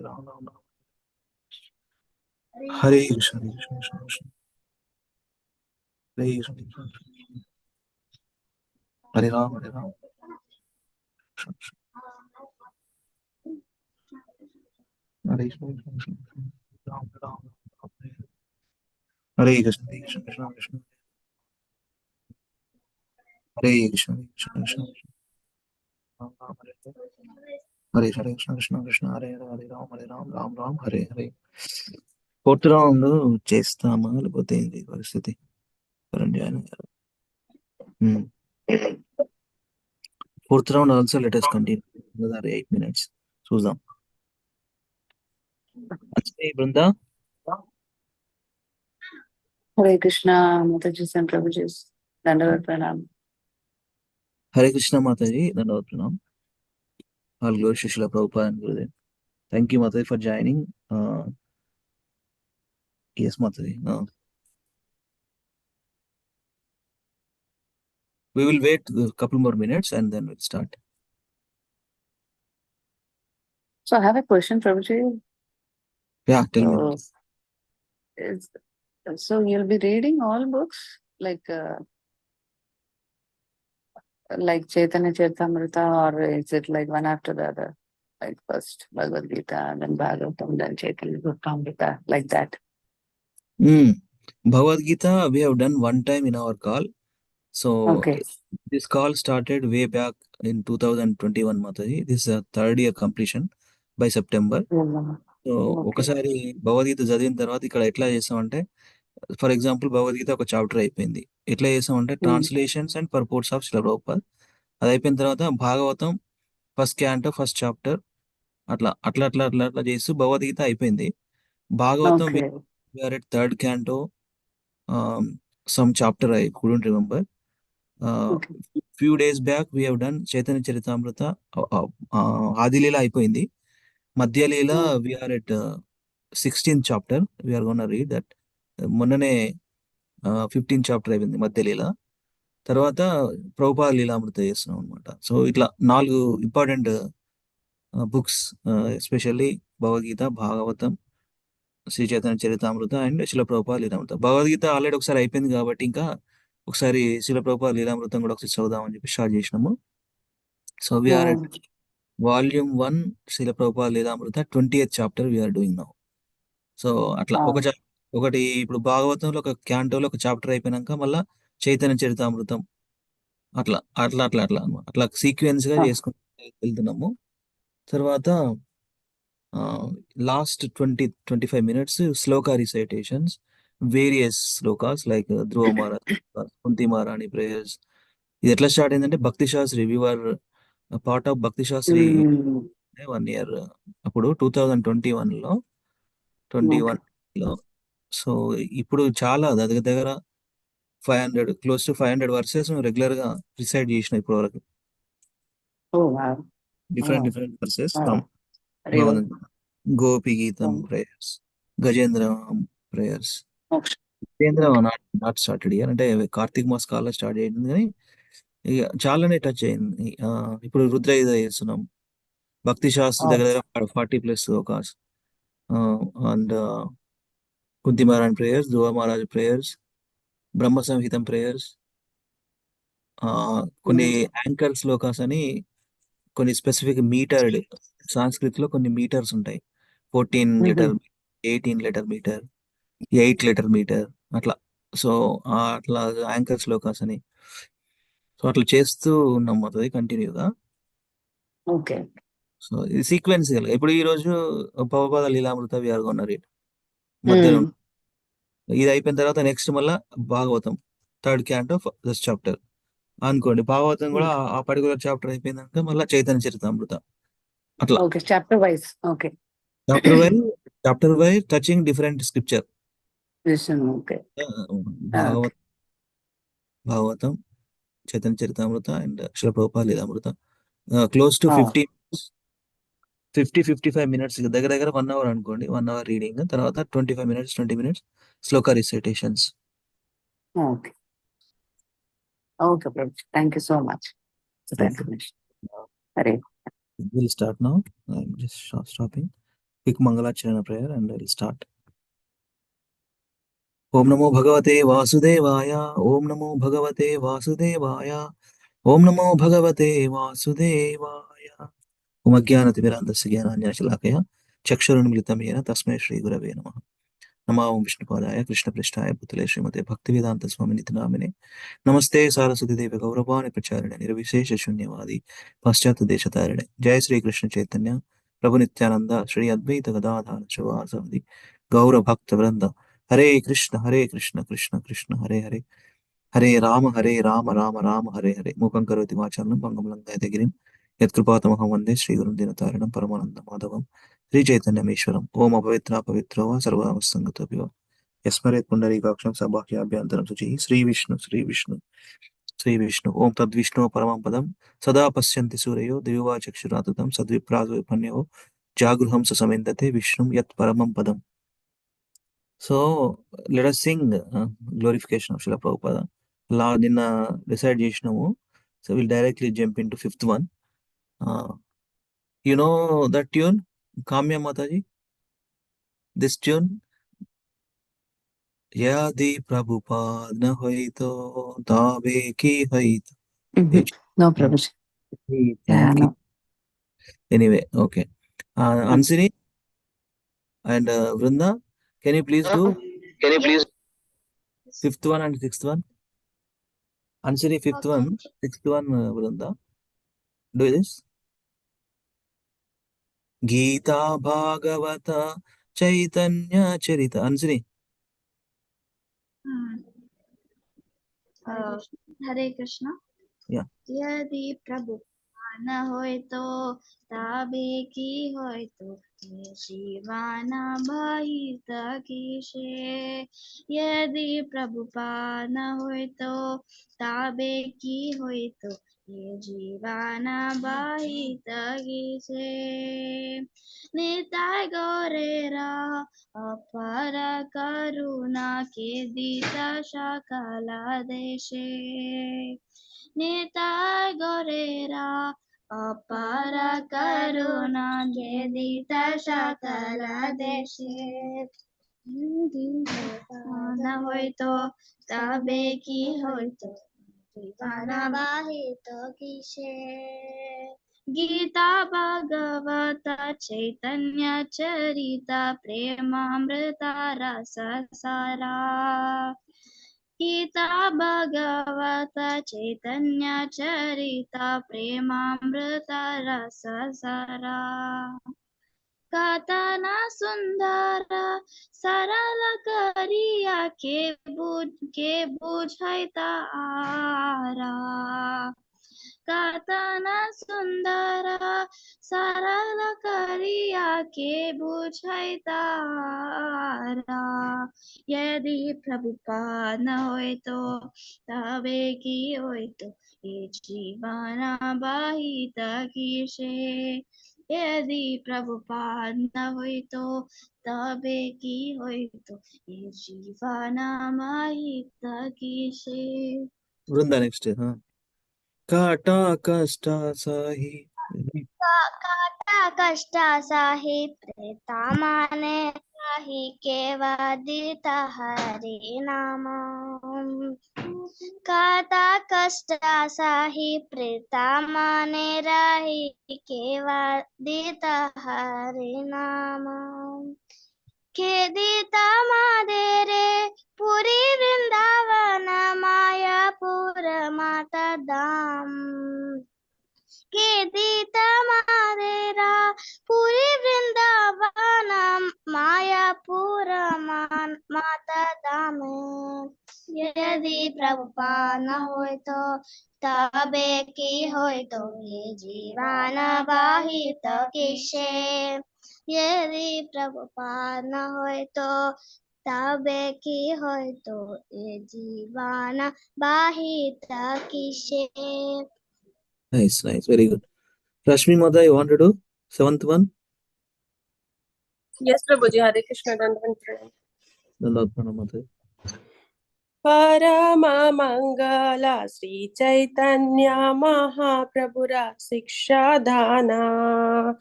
Ram Ram. Hare Krishna, Hare Krishna, Krishna. Hare Krishna, Hare Ram, Hare Ram, Krishna, Krishna. Hare Krishna, Krishna, Ram, Ram, Ram, Hare Krishna, Krishna, Krishna, Krishna. Hare Krishna, Krishna, Krishna, Ram, Ram, Hare Hare. Hare Krishna, Krishna, Krishna, Hare Hare, Hare Ram, Hare Ram, Ram Ram, Hare Hare. Fourth round చేస్తామా లేకపోతే ఏంటి పరిస్థితి? Fourth round also let us continue another 8 minutes. చూద్దాం. Brinda, Hare Krishna, Mataji and Prabhuji. Dandavat Pranam. Hare Krishna Mataji, Dandavat Pranam. All glory Srila Prabhupada and Gurudev. Thank you Mataji for joining. Yes Mataji. We will wait a couple more minutes and then we'll start. So I have a question, Prabhuji. Yeah, tell me. So you'll be reading all books like Chaitanya Charitamrita, or is it like one after the other? Like first Bhagavad Gita, then Bhagavatam, then Chaitanya Charitamrita, like that. Bhagavad Gita we have done one time in our call. So Okay. this call started way back in 2021 Mataji. This is a third year completion by September. So ఒకసారి భగవద్గీత చదివిన తర్వాత ఇక్కడ ఎట్లా చేసామంటే, for example Bhagavad Gita ఒక chapter అయిపోయింది. ఎట్లా చేసామంటే translations and purports of Srila Prabhupada అది అయిపోయిన తర్వాత Bhagavatam first canto first chapter అట్లా అట్లా అట్లా అట్లా అట్లా చేస్తూ భగవద్గీత అయిపోయింది. Bhagavatam we're at third canto, some chapter I couldn't remember. Few days back we have done Chaitanya Charitamrita, Adi Lila అయిపోయింది. Madhya Lila we're at 16th chapter, we're gonna read that. మొన్ననే 15th చాప్టర్ అయిపోయింది మధ్యలీల. తర్వాత ప్రభుపాద లీలామృత చేస్తున్నాం అనమాట. సో ఇట్లా 4 important books, especially Bhagavad Gita, Bhagavatam, Sri Chaitanya Charitamrita and Srila Prabhupada లీలామృత. Bhagavad Gita already ఒకసారి అయిపోయింది కాబట్టి ఇంకా ఒకసారి శిల ప్రభుపాద లీలామృతం కూడా ఒకసారి చదువుదామని చెప్పి స్టార్ట్ చేసినాము. So we are at volume 1 Srila Prabhupada Lilamrita 20th chapter we're doing now. So అట్లా ఒకటి ఇప్పుడు భాగవతంలో ఒక క్యాంటోలో ఒక చాప్టర్ అయిపోయినాక మళ్ళీ చైతన్య చరితామృతం అట్లా అట్లా అట్లా అట్లా అనమాట. అట్లా సీక్వెన్స్ గా చేసుకుంటూ వెళ్తున్నాము. తర్వాత last 20-25 minutes shloka రిసైటేషన్స్, various shlokas like ధ్రువ మహారాజ్, కుంతి మహారాణి ప్రేయర్స్, ఇది ఎట్లా స్టార్ట్ అయిందంటే భక్తి శాస్త్రి వివర్ పార్ట్ ఆఫ్ భక్తి శాస్త్రి 1 year అప్పుడు 2021లో ఓకే. లో. సో ఇప్పుడు చాలా దగ్గర దగ్గర 500 క్లోజ్ టు 500 వర్సెస్ రెగ్యులర్ గా రిసైడ్ చేసిన ఇప్పటి వరకు. Oh wow. Different verses wow. From very good. Gopi Gitam prayers, Gajendra prayers. Okay. Gajendra not started year, అంటే కార్తీక్ మాస్ కాల్లో స్టార్ట్ అయ్యింది కానీ ఇక చాలానే టచ్ అయింది. ఇప్పుడు రుద్రగీత చేస్తున్నాం. భక్తి శాస్త్రి దగ్గర దగ్గర 40+ ఒక అండ్ కుంతిమారాయణ prayers, Dhruva Maharaj prayers, Brahma Samhita prayers, కొన్ని యాంకర్ శ్లోకాస్ అని కొన్ని స్పెసిఫిక్ మీటర్డ్ సాంస్క్రిట్ లో కొన్ని మీటర్స్ ఉంటాయి. 14 litre, 18 litre metre, 8 litre metre అట్లా. సో అట్లా యాంకర్ శ్లోకాస్ అని, సో అట్లా చేస్తూ ఉన్నాం మొదటి కంటిన్యూగా. ఓకే. సో ఇది సీక్వెన్షియల్. ఇప్పుడు ఈ రోజు పవపద లీలామృత వ్యార్గొన్నారు మధ్యలో. ఇది అయిపోయిన తర్వాత నెక్స్ట్ మళ్ళా Bhagavatam third can't of this chapter అనుకోండి. భాగవతం కూడా ఆ పర్టికులర్ చాప్టర్ అయిపోయిందంటే మళ్ళీ చైతన్య చరితామృత అట్లా okay. Chapter wise. Okay. Chapter wise touching different scripture. Okay. Bhagavatam, Chaitanya Charitamrita and Srila Prabhupada Lilamrita close to 55 minutes దగ్గర దగ్గర 1 hour అనుకోండి. 1 hour రీడింగ్, తర్వాత 25 minutes 20 minutes shloka recitations. Okay. Okay Prabhu, thank you so much for the information. సరే, We'll start now. I'm just stopping. Quick Mangalacharana prayer and I'll start. Om Namo Bhagavate Vasudevaya. Om Namo Bhagavate Vasudevaya. Om Namo Bhagavate Vasudevaya. Om Ajnanatimirandasya Jnananjana Chakshurunmilitam Yena Tasmai Shri Gurave Namaha. Namo Om Vishnupadaya Krishna Prishtaya Bhutale Srimate Bhaktivedanta Swamini Namine. Namaste Saraswati Devi Gauravani Pracharine Nirvishesha Shunyavadi Paschat Deshatarine. Jai Sri Krishna Chaitanya Prabhu Nityananda Sri Advaita Gadadhara Shavasavadi Gaura Bhakta Vranda. Hare Krishna Krishna Krishna Hare Hare Hare Rama Rama Rama Hare Hare. Mukam Karoti Vachanam Bangam Langayate Girim Yatkrupatamaha Vande Sri Gurum Dinataranam Paramananda Madhavam Sri Chaitanya Meshwaram. Om Apavitra Pavitra Va Sarva Vasangatapiva Yasmaret Pundarikaksham Sabhakyabhyantaram Suchi Sri Vishnu Sri Vishnu Sri Vishnu. Om Tad Vishnu Paramam Padam Sada Pasyanti Surayo Diva Chakshuratatam Sadviprazo Panyo Jagruham Sasamendate Vishnum Yat Paramam Padam. So let us sing glorification of Srila Prabhupada. La Nina decide Jishnamu. So we'll directly jump into 5th one. You know that tune? Kamya Mataji? This tune? Yadi Prabhupada na hoito tabe ki hoito. no Prabhu. No. Anyway, okay. Ansini and Vrinda, can you please do 5th one and 6th one? Ansini 5th one, 6th one Vrinda. Do this. Gita Bhagavata Chaitanya Charita. Ansini. Hare Krishna. Yeah. Yadi Prabhu न होय तो ताबे की होय तो ये शिवाना बाहित किसे यदि प्रभुपाद न होय तो ताबे की होय तो ये जीवाना बाहित किसे निताय गौरेरा अपार करुणा के दीता शकला देशे निताय गौरेरा अपार करुणा जेदित सकल देशे न होय तो तबे की होय तो दीवाना बाहित किसे गीता भागवत चैतन्य चरिता प्रेमामृता रस सारा गीता भगवत चैतन्य चरिता प्रेमामृत रस सारा कातना सुंदर सरल करिया के बुझाई तारा कातना सुंदर सरल करिया के बुझाई तारा यदि प्रभुपाद न होय तो तबे की होय तो ये जीवन बाहित किसे यदि प्रभुपाद न होय तो तबे की होय तो ये जीवन बाहित किसे वृंदा नेक्स्ट हाँ काटा कष्ट सही काटा कष्ट सही प्रेता माने रही के वादित हरि नाम काटा कष्ट सही प्रेता माने रही के वादित हरि नाम खेदिता मादेरे पुरी वृंदावन मायापुर माता धाम खेदिता मादेरा पुरी वृंदावन मायापुर माता धाम यदि प्रभुपाद न होय तो तबे की होय तो ये जीवन बाहित किसे यदि प्रभुपाद न होय तो तबे की होय तो ये जीवन बाहित किसे nice very good Rashmi Mata you want to do seventh one Yes, Prabhuji, Hare Krishna, Dandavan Pranam. Dandavat Pranam Mata Parama Mangala Sri Chaitanya Mahaprabhura Siksha Dana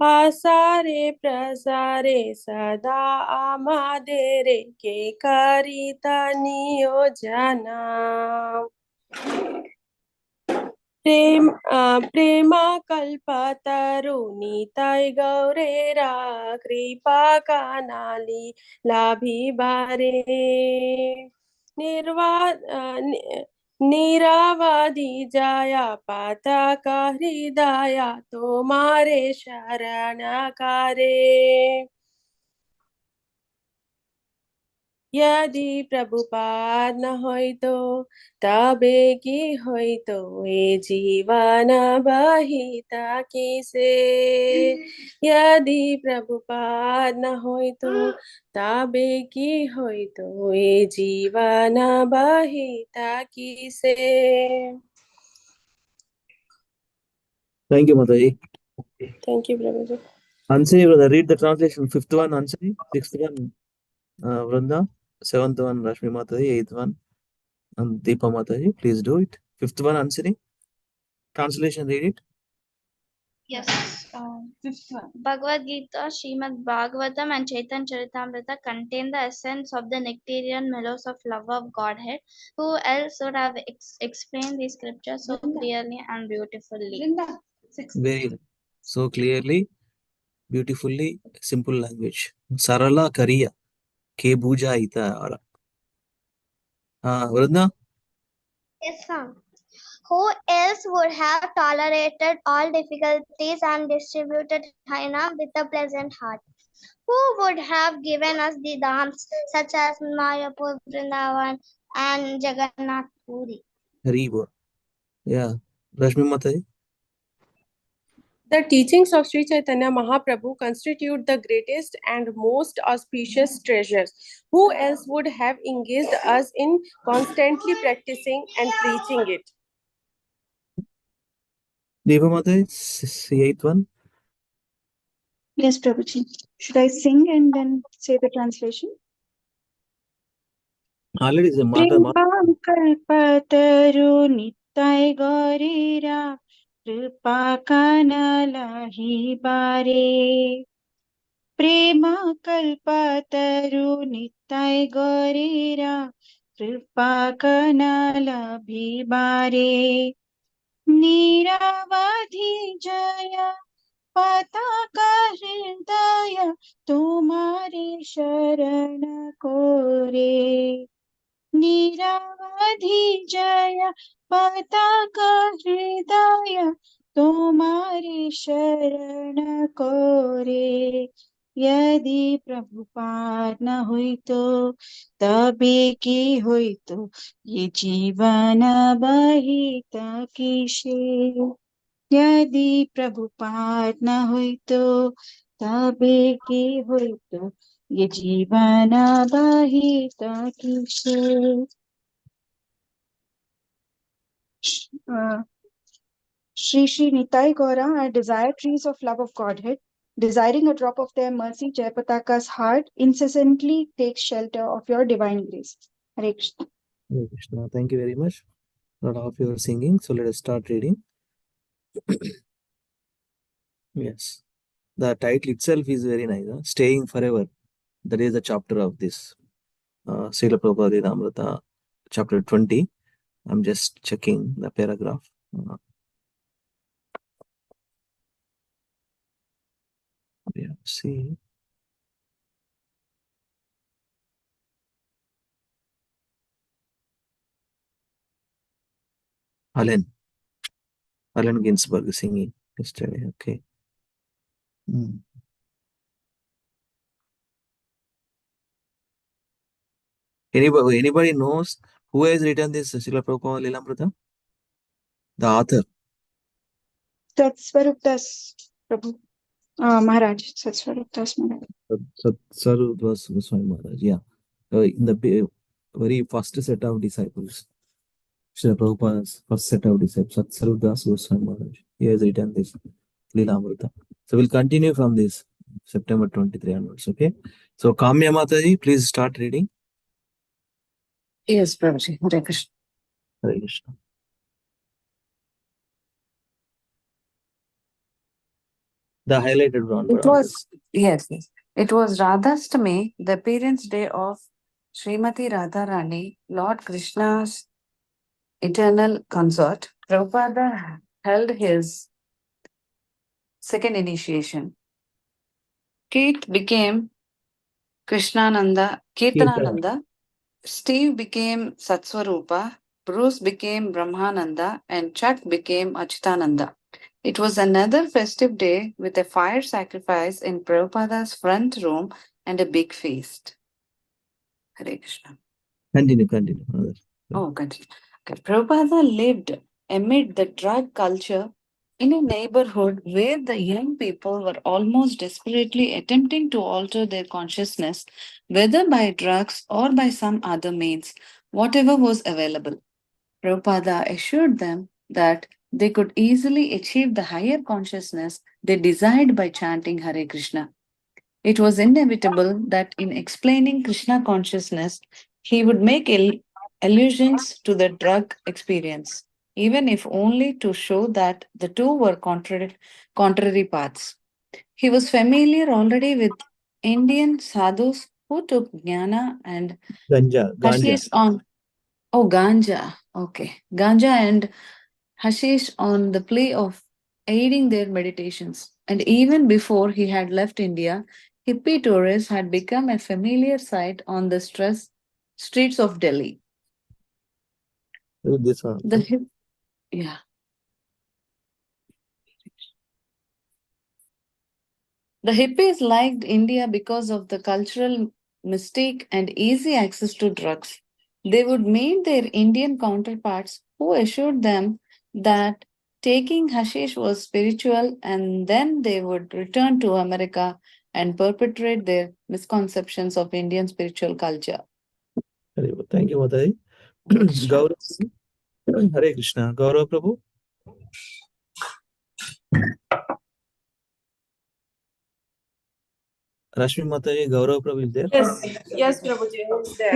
Asare Prasare Sada Amadere Ke Karita Niyojana प्रेमा कल्पतरुनी तै गौरेरा कृपा कानाली लाभी बारे निरावादी जाया पातक हृदया तुम्हारे शरणकारे यदि प्रभुपाद न होय तो तबे की होय तो ये जीवन बहिता किसे यदि प्रभुपाद न होय तो तबे की होय तो ये जीवन बहिता किसे thank you Mataji Thank you, Prabhuji. Ansari brother read the translation fifth one Ansari sixth one Vrunda seventh one Rashmi Mataji eighth one and Deepa Mataji please do it fifth one Ansari translation read it Yes, fifth one. Bhagavad Gita, Srimad Bhagavatam, and Chaitanya Charitamrita contain the essence of the nectarian mellows of love of Godhead. Who else would have explained these scriptures so clearly and beautifully? very so clearly beautifully simple language sarala kariya ke bhuja ita ara Vrunda Yes, ma'am. Who else would have tolerated all difficulties and distributed Hainam with a pleasant heart? Who would have given us the dhams such as Mayapur, Vrindavan, and Jagannath Puri? Haribo yeah Rashmi Mataji The teachings of Sri Chaitanya Mahaprabhu constitute the greatest and most auspicious treasures. Who else would have engaged us in constantly practicing and preaching it? Deepa Mataji eighth one Yes, Prabhuji. Should I sing and then say the translation? already is a प्रेमाकल्पतरु नित्य गौरीरा कृपा कनलहि बारे प्रेमाकल्पतरु नित्य गौरीरा कृपा कनलहि बारे निरवधि जय पताका हृदय तुम्हारी शरण कोरे निरवधि जय पताका हृदय तुम्हारी शरण को रे। यदि प्रभुपाद न हुई तो तबे की हुई तो ये जीवन बहित किसे। यदि प्रभुपाद न हुई तो तबे की हुई तो ये जीवन बहित किसे। Shri Shri Nitai Gaura are desire trees of love of Godhead. Desiring a drop of their mercy, Jayapataka's heart incessantly takes shelter of your divine grace. Hare Krishna. Hare Krishna. Thank you very much for all of your singing. So let us start reading. Yes. The title itself is very nice. Staying Forever. That is the chapter of this. Srila Prabhupada Lilamrita, chapter 20. I'm just checking the paragraph. VRC. Allen Ginsberg singing yesterday. Okay. Anybody knows who has written this Srila Prabhupada Lilamrita? The author. Satsvarup Das Prabhu. Maharaj. Satsvarup Das Maharaj. Satsvarup Das Goswami Maharaj. Yeah. In the very first set of disciples. Srila Prabhupada's first set of disciples, Satsvarup Das Goswami Maharaj. He has written this Lilamrita. So we'll continue from this September 23 onwards. Okay. So Kamya Mataji, please start reading. Yes, Prabhuji. Hare Krishna. Hare Krishna. The highlighted one. It was, yes. It was Radhastami, the appearance day of Srimati Radharani, Lord Krishna's eternal consort. Prabhupada held his second initiation. Kate became Krishnananda, Kirtanananda. Steve became Satsvarupa. Bruce became Brahmananda, and Chuck became Achitananda. It was another festive day with a fire sacrifice in Prabhupada's front room and a big feast. Hare Krishna. Continue. Oh, continue. Okay. Prabhupada lived amid the drug culture in a neighborhood where the young people were almost desperately attempting to alter their consciousness, whether by drugs or by some other means, whatever was available. Prabhupada assured them that they could easily achieve the higher consciousness they desired by chanting Hare Krishna. It was inevitable that in explaining Krishna consciousness, he would make allusions to the drug experience, even if only to show that the two were contrary paths. He was familiar already with Indian sadhus who took jnana and Ganja. hashish on. Oh, ganja. Okay. Ganja and hashish on the plea of aiding their meditations. And even before he had left India, hippie tourists had become a familiar sight on the streets of Delhi. This one. Yeah. The hippies liked India because of the cultural mystique and easy access to drugs. They would meet their Indian counterparts who assured them that taking hashish was spiritual, and then they would return to America and perpetrate their misconceptions of Indian spiritual culture. Thank you, Mataji. Gaurav. Hare Krishna. Gaurav Prabhu. Rashmi Mataji, Gaurav Prabhu is there? Yes, Prabhuji, is there.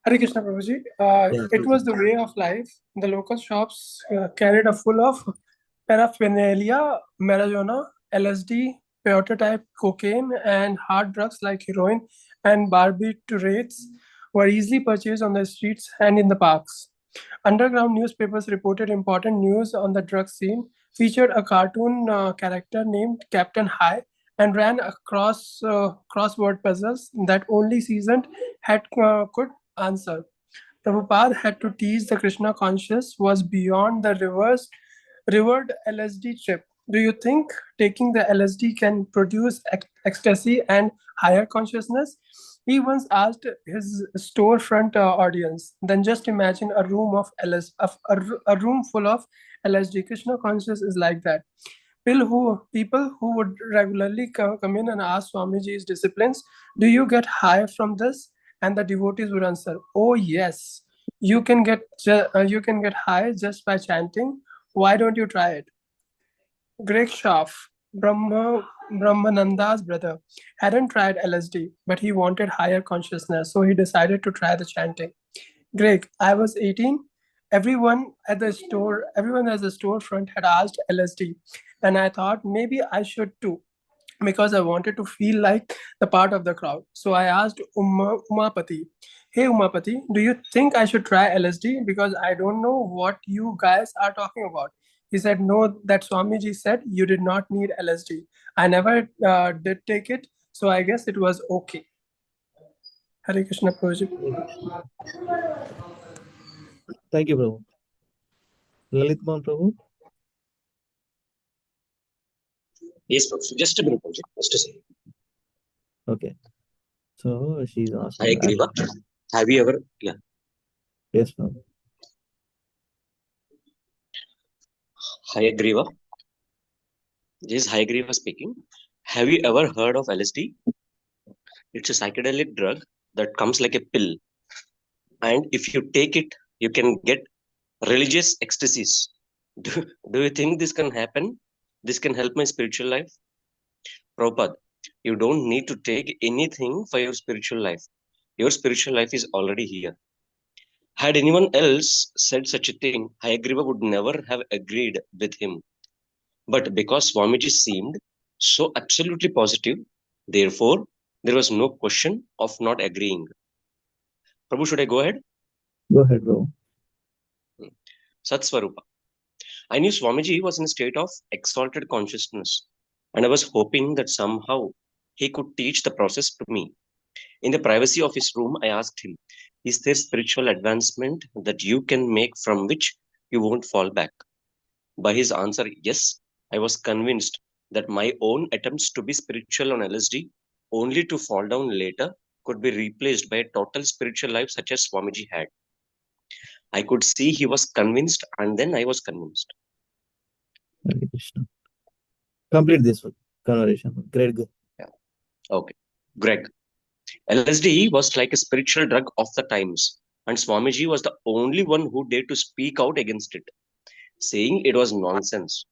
Hare Krishna Prabhuji. It was the way of life. The local shops carried a full of paraphernalia, marijuana, LSD, peyote type cocaine, and hard drugs like heroin and barbiturates were easily purchased on the streets and in the parks. Underground newspapers reported important news on the drug scene, featured a cartoon character named Captain High, and ran across crossword puzzles that only seasoned head could answer. Prabhupada had to teach the Krishna conscious was beyond the revered LSD trip. Do you think taking the LSD can produce ecstasy and higher consciousness? He once asked his storefront audience, then just imagine a room of a room full of LSD. Krishna conscious is like that. People who would regularly come in and ask Swamiji's disciplines, do you get high from this? And the devotees would answer, oh yes, you can get high just by chanting. Why don't you try it? Greg Schaff, Brahmananda's brother, hadn't tried LSD, but he wanted higher consciousness, so he decided to try the chanting. Greg, I was 18. Everyone at the storefront had asked LSD, and I thought maybe I should too, because I wanted to feel like the part of the crowd. So I asked Umapati, hey Umapati, do you think I should try LSD? Because I don't know what you guys are talking about. He said, no, that Swamiji said you did not need LSD. I never did take it, so I guess it was okay. Hare Krishna Prabhuji. Thank you, Prabhu. Lalit Mohan Prabhu. Yes, Prabhu. Just a minute, Prabhu. Just a second. Okay. So she's I asking. agree. Have you ever? Yeah. Yes, Prabhu. Hayagriva. This is Hayagriva speaking. Have you ever heard of LSD? It's a psychedelic drug that comes like a pill. And if you take it, you can get religious ecstasies. Do you think this can happen? This can help my spiritual life? Prabhupada, you don't need to take anything for your spiritual life. Your spiritual life is already here. Had anyone else said such a thing, Hayagriva would never have agreed with him. But because Swamiji seemed so absolutely positive, therefore, there was no question of not agreeing. Prabhu, should I go ahead? Go ahead, bro. Satsvarupa. I knew Swamiji was in a state of exalted consciousness, and I was hoping that somehow he could teach the process to me. In the privacy of his room, I asked him, is there spiritual advancement that you can make from which you won't fall back? By his answer, yes, I was convinced that my own attempts to be spiritual on LSD, only to fall down later, could be replaced by a total spiritual life such as Swamiji had. I could see he was convinced, and then I was convinced. Hare Krishna. Complete this conversation. Great. Yeah. Okay. Greg. LSD was like a spiritual drug of the times, and Swamiji was the only one who dared to speak out against it, saying it was nonsense.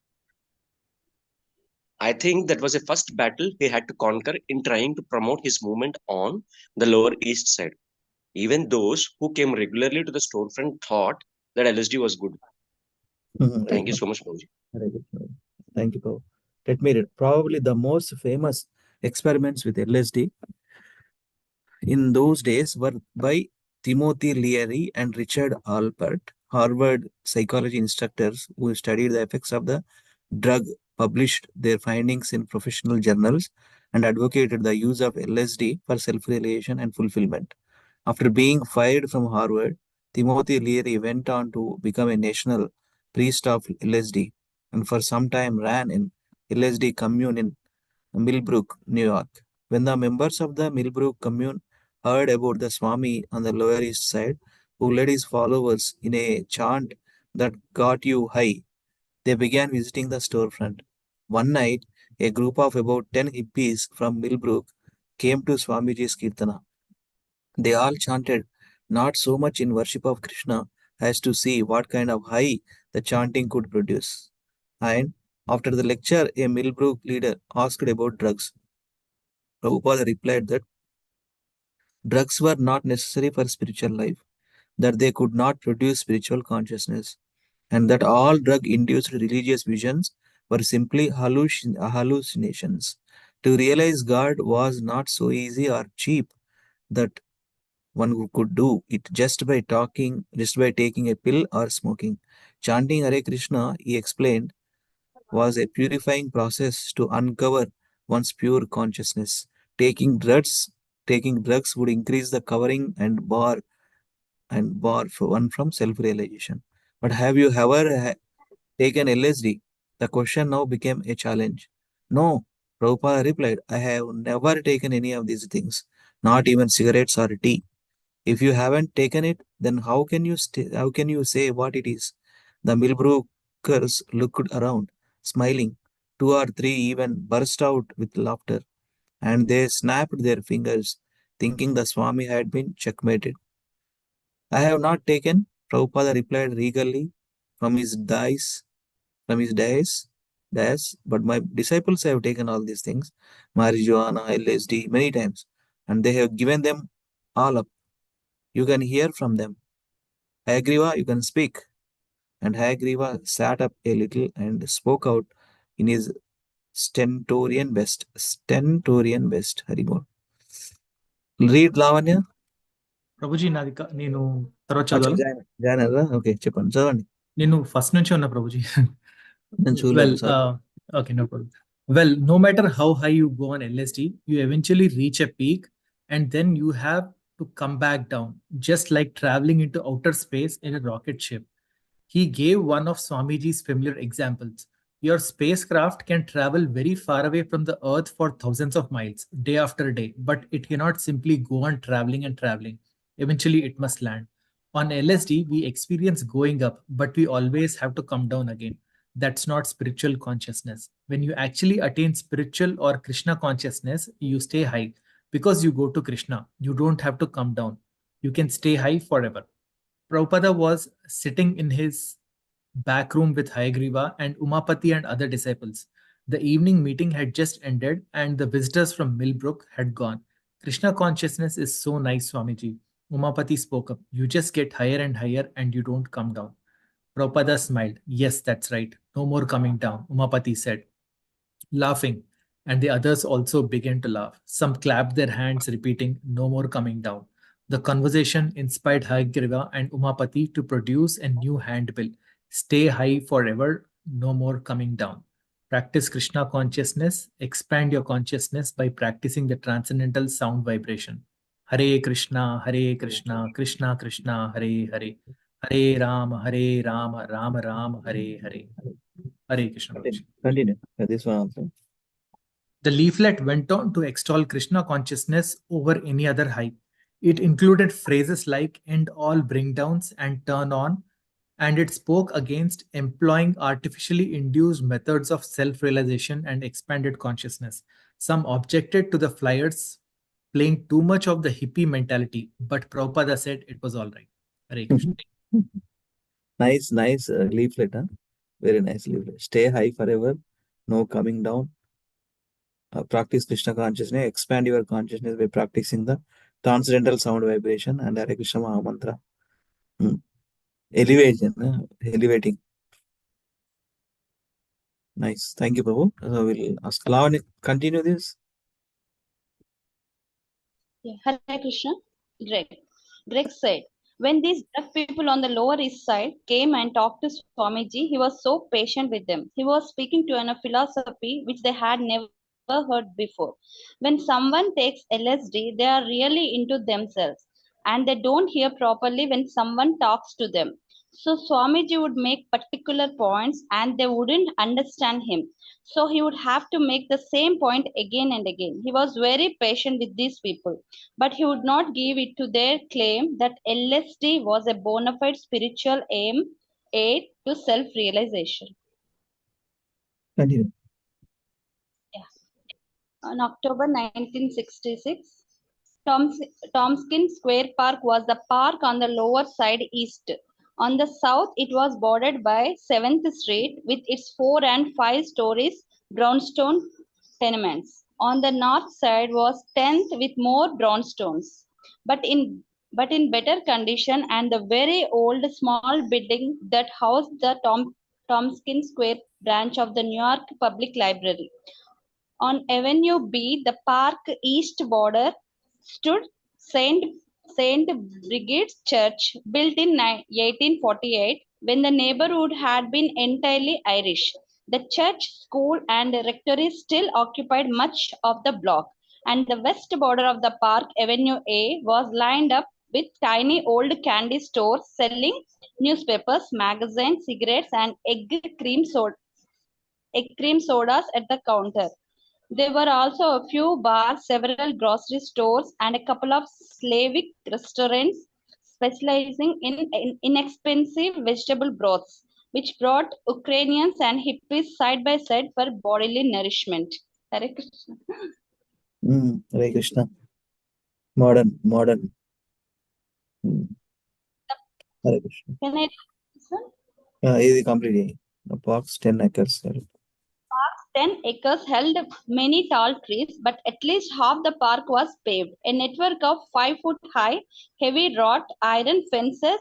I think that was a first battle he had to conquer in trying to promote his movement on the Lower East Side. Even those who came regularly to the storefront thought that LSD was good. Thank you so much, Prabhuji. Thank you, Prabhu. Let me read. Probably the most famous experiments with LSD in those days were by Timothy Leary and Richard Alpert, Harvard psychology instructors who studied the effects of the drug, published their findings in professional journals, and advocated the use of LSD for self-realization and fulfillment. After being fired from Harvard, Timothy Leary went on to become a national priest of LSD and for some time ran an LSD commune in Millbrook, New York. When the members of the Millbrook commune heard about the Swami on the Lower East Side, who led his followers in a chant that got you high, they began visiting the storefront. One night, a group of about 10 hippies from Millbrook came to Swamiji's Kirtana. They all chanted, not so much in worship of Krishna as to see what kind of high the chanting could produce. And after the lecture, a Millbrook leader asked about drugs. Prabhupada replied that drugs were not necessary for spiritual life, that they could not produce spiritual consciousness, and that all drug-induced religious visions were simply hallucinations. To realize God was not so easy or cheap that one could do it just by taking a pill or smoking. Chanting Hare Krishna, he explained, was a purifying process to uncover one's pure consciousness. Taking drugs would increase the covering and bar and bar for one from self-realization. But have you ever taken LSD? The question now became a challenge. No, Prabhupada replied, I have never taken any of these things, not even cigarettes or tea. If you haven't taken it, then how can you say what it is? The millbrokers looked around, smiling. Two or three even burst out with laughter, and they snapped their fingers, thinking the Swami had been checkmated. I have not taken, Prabhupada replied regally from his dais, from his dais, but my disciples have taken all these things, marijuana, LSD, many times, and they have given them all up. You can hear from them. Hayagriva, you can speak. And Hayagriva sat up a little and spoke out in his stentorian best. Stentorian best. Haribol. Read Lavanya. Prabhuji నేను తర్వాత చదవాలి. Join okay చెప్పండి చదవండి. నేను first నుంచి ఉన్నా ప్రభుజీ. నేను చూడలేదు. Okay, no problem. Well, no matter how high you go on LSD, you eventually reach a peak and then you have to come back down, just like traveling into outer space in a rocket ship. He gave one of Swamiji's familiar examples. Your spacecraft can travel very far away from the Earth for thousands of miles, day after day, but it cannot simply go on traveling and traveling. Eventually, it must land. On LSD, we experience going up, but we always have to come down again. That's not spiritual consciousness. When you actually attain spiritual or Krishna consciousness, you stay high because you go to Krishna. You don't have to come down. You can stay high forever. Prabhupada was sitting in his back room with Hayagriva and Umapati and other disciples. The evening meeting had just ended and the visitors from Millbrook had gone. Krishna consciousness is so nice, Swamiji. Umapati spoke up. You just get higher and higher and you don't come down. Prabhupada smiled. Yes, that's right. No more coming down, Umapati said, laughing, and the others also began to laugh. Some clapped their hands, repeating, no more coming down. The conversation inspired Hayagriva and Umapati to produce a new handbill. Stay high forever, no more coming down. Practice Krishna consciousness. Expand your consciousness by practicing the transcendental sound vibration. Hare Krishna, Krishna Krishna, Hare Hare. Hare Rama, Rama Rama, Hare Hare. Hare Krishna. Continue. This one also. The leaflet went on to extol Krishna consciousness over any other high. It included phrases like end all bring downs and turn on, and it spoke against employing artificially induced methods of self-realization and expanded consciousness. Some objected to the flyers playing too much of the hippie mentality, but Prabhupada said it was all right. Hare Krishna. Nice leaflet, huh? Very nice leaflet. Stay high forever, no coming down. Practice Krishna consciousness. Expand your consciousness by practicing the transcendental sound vibration and Hare Krishna Maha Mantra. Elevating. Nice. Thank you, Prabhu. So we'll ask Lavanya, continue this. Yeah. Hare Krishna. Greg said, when these deaf people on the Lower East Side came and talked to Swamiji, he was so patient with them. He was speaking to a philosophy which they had never heard before. When someone takes LSD, they are really into themselves and they don't hear properly when someone talks to them. So Swamiji would make particular points and they wouldn't understand him. So he would have to make the same point again and again. He was very patient with these people, but he would not give it to their claim that LSD was a bona fide spiritual aid to self-realization. Continue. Yeah. On October 1966, Tompkins Square Park was the park on the lower side east. On the south, it was bordered by 7th Street with its 4 and 5 stories brownstone tenements. On the north side was 10th with more brownstones, but in better condition, and the very old small building that housed the Tompkins Square branch of the New York Public Library. On Avenue B, the park east border, stood Saint Brigide's Church, built in 1848, when the neighborhood had been entirely Irish. The church, school, and rectory still occupied much of the block, and the west border of the park, Avenue A, was lined up with tiny old candy stores selling newspapers, magazines, cigarettes, and egg cream sodas at the counter. There were also a few bars, several grocery stores, and a couple of Slavic restaurants specializing in inexpensive vegetable broths, which brought Ukrainians and hippies side by side for bodily nourishment. Hare Krishna. Hare Krishna. Modern. Hare Krishna. Can I read this one? This is complete. The box 10 acres. 10 acres held many tall trees, but at least half the park was paved. A network of 5-foot high, heavy wrought iron fences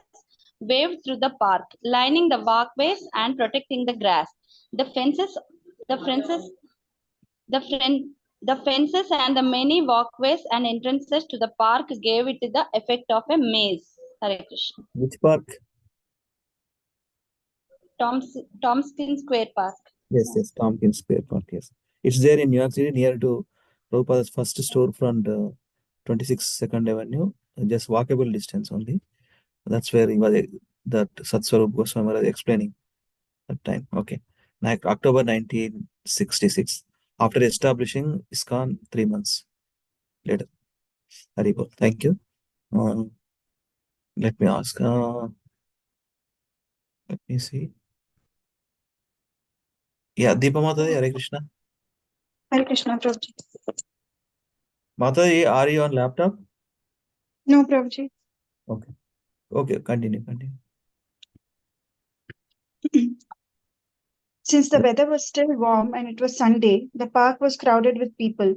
waved through the park, lining the walkways and protecting the grass. The fences, the fences, the fences and the many walkways and entrances to the park gave it the effect of a maze. Hare Krishna. Which park? Tompkins Square Park. Yes, Tompkins Square Park, yes. It's there in New York City, near to Prabhupada's first storefront, 26 2nd Avenue, just walkable distance only. That's where he was, that Satswarup Goswami was explaining that time. Okay. Like October 1966, after establishing ISKCON 3 months later. Haribol, thank you. Let me ask. Let me see. Yeah, Deepa Mataji, Hare Krishna. Hare Krishna, Prabhuji. Mataji, are you on laptop? No, Prabhuji. Okay, continue. Since the weather was still warm and it was Sunday, the park was crowded with people.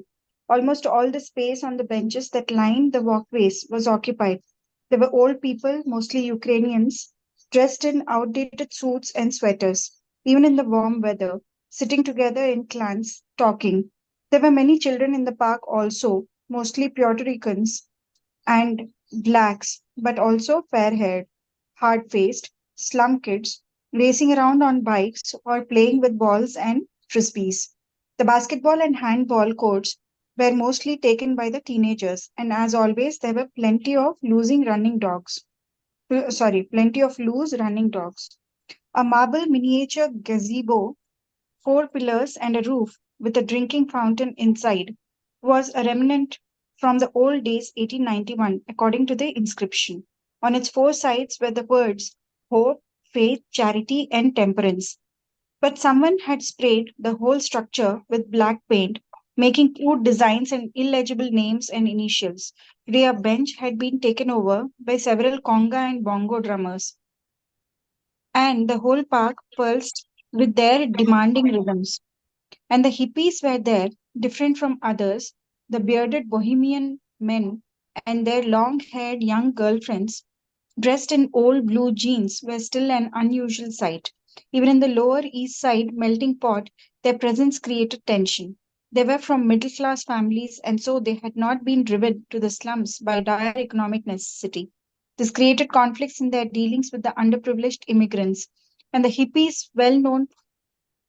Almost all the space on the benches that lined the walkways was occupied. There were old people, mostly Ukrainians, dressed in outdated suits and sweaters, even in the warm weather, sitting together in clans, talking. There were many children in the park also, mostly Puerto Ricans and blacks, but also fair haired, hard faced, slum kids racing around on bikes or playing with balls and frisbees. The basketball and handball courts were mostly taken by the teenagers, and as always, there were plenty of loose running dogs. A marble miniature gazebo, 4 pillars, and a roof with a drinking fountain inside was a remnant from the old days 1891, according to the inscription. On its 4 sides were the words hope, faith, charity, and temperance. But someone had sprayed the whole structure with black paint, making crude designs and illegible names and initials. Today, a bench had been taken over by several conga and bongo drummers, and the whole park pulsed with their demanding rhythms. And the hippies were there, different from others, the bearded bohemian men and their long haired young girlfriends, dressed in old blue jeans, were still an unusual sight. Even in the Lower East Side melting pot, their presence created tension. They were from middle class families, and so they had not been driven to the slums by dire economic necessity. This created conflicts in their dealings with the underprivileged immigrants, and the hippies' well known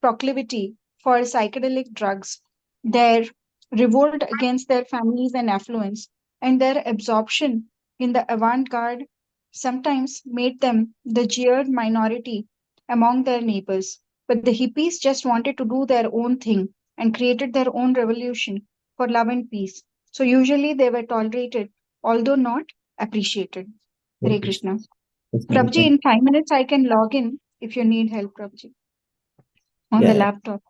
proclivity for psychedelic drugs, their revolt against their families and affluence, and their absorption in the avant garde sometimes made them the jeered minority among their neighbors. But the hippies just wanted to do their own thing and created their own revolution for love and peace. So usually they were tolerated, although not appreciated. Hare Krishna. Prabhuji, in 5 minutes I can log in if you need help, Prabhuji, on the laptop.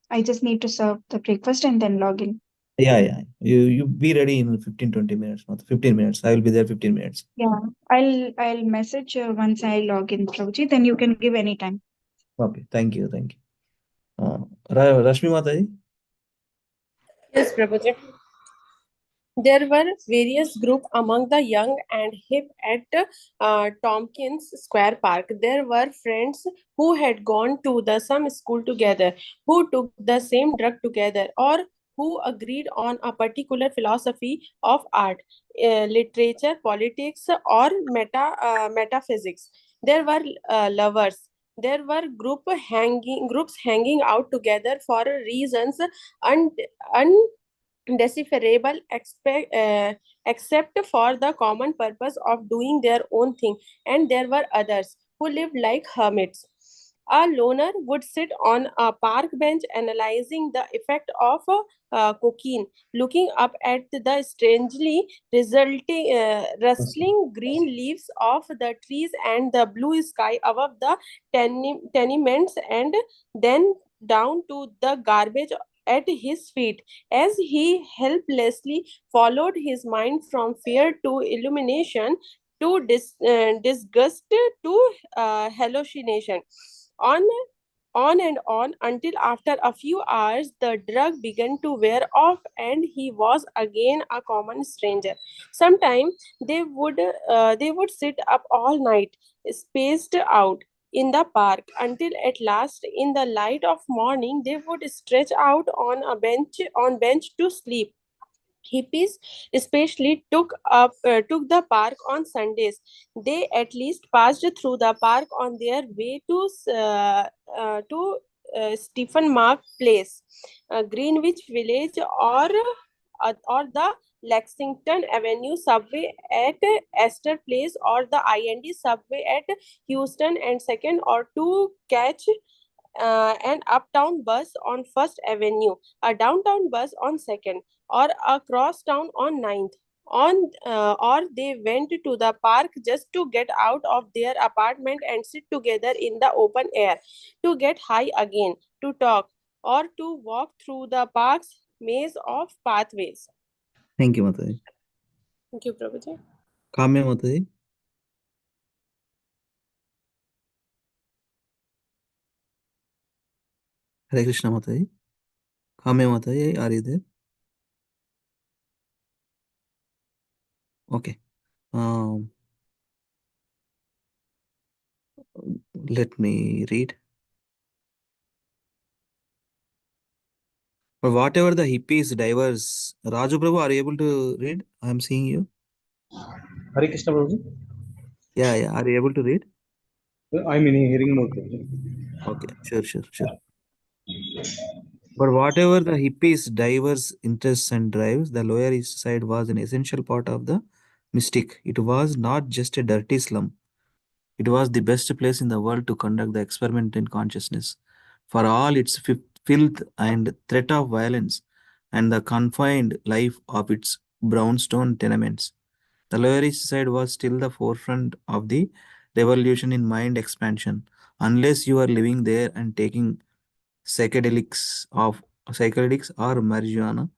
I just need to serve the breakfast and then log in. Yeah. You be ready in 15-20 minutes. Not 15 minutes. I will be there 15 minutes. Yeah, I'll message once I log in, Prabhuji. Then you can give any time. Okay, thank you. Rashmi Mataji. Yes, Prabhuji. There were various groups among the young and hip at Tompkins Square Park. There were friends who had gone to the some school together, who took the same drug together, or who agreed on a particular philosophy of art, literature, politics, or metaphysics. There were lovers. There were groups hanging out together for reasons un decipherable except for the common purpose of doing their own thing, and there were others who lived like hermits. A loner would sit on a park bench analyzing the effect of cocaine, looking up at the strangely rustling green leaves of the trees and the blue sky above the tenements, and then down to the garbage at his feet as he helplessly followed his mind from fear to illumination to disgust to hallucination. On and on until after a few hours the drug began to wear off and he was again a common stranger. Sometimes they would sit up all night, spaced out in the park, until at last in the light of morning they would stretch out on bench to sleep. Hippies especially took the park on Sundays. They at least passed through the park on their way to Stephen Mark Place, Greenwich Village, or the Lexington Avenue subway at Astor Place, or the IND subway at Houston and Second, or to catch an uptown bus on First Avenue, a downtown bus on Second, or a crosstown on Ninth. Or they went to the park just to get out of their apartment and sit together in the open air, to get high again, to talk, or to walk through the park's maze of pathways. Thank you, Mataji. Thank you, Prabhuji. Kamya Mataji. Hare Krishna Mataji. Kamya Mataji, are you there? Okay. Let me read. For whatever the hippies diverse, Raju Prabhu, are you able to read? I am seeing you. Hare Krishna Prabhuji. Yeah. Are you able to read? I'm in hearing mode, Prabhuji. Okay, sure. But whatever the hippies' diverse interests and drives, the Lower East Side was an essential part of the mystic. It was not just a dirty slum. It was the best place in the world to conduct the experiment in consciousness. For all its filth and threat of violence and the confined life of its brownstone tenements, the Lower East Side was still the forefront of the revolution in mind expansion. Unless you are living there and taking psychedelics or marijuana,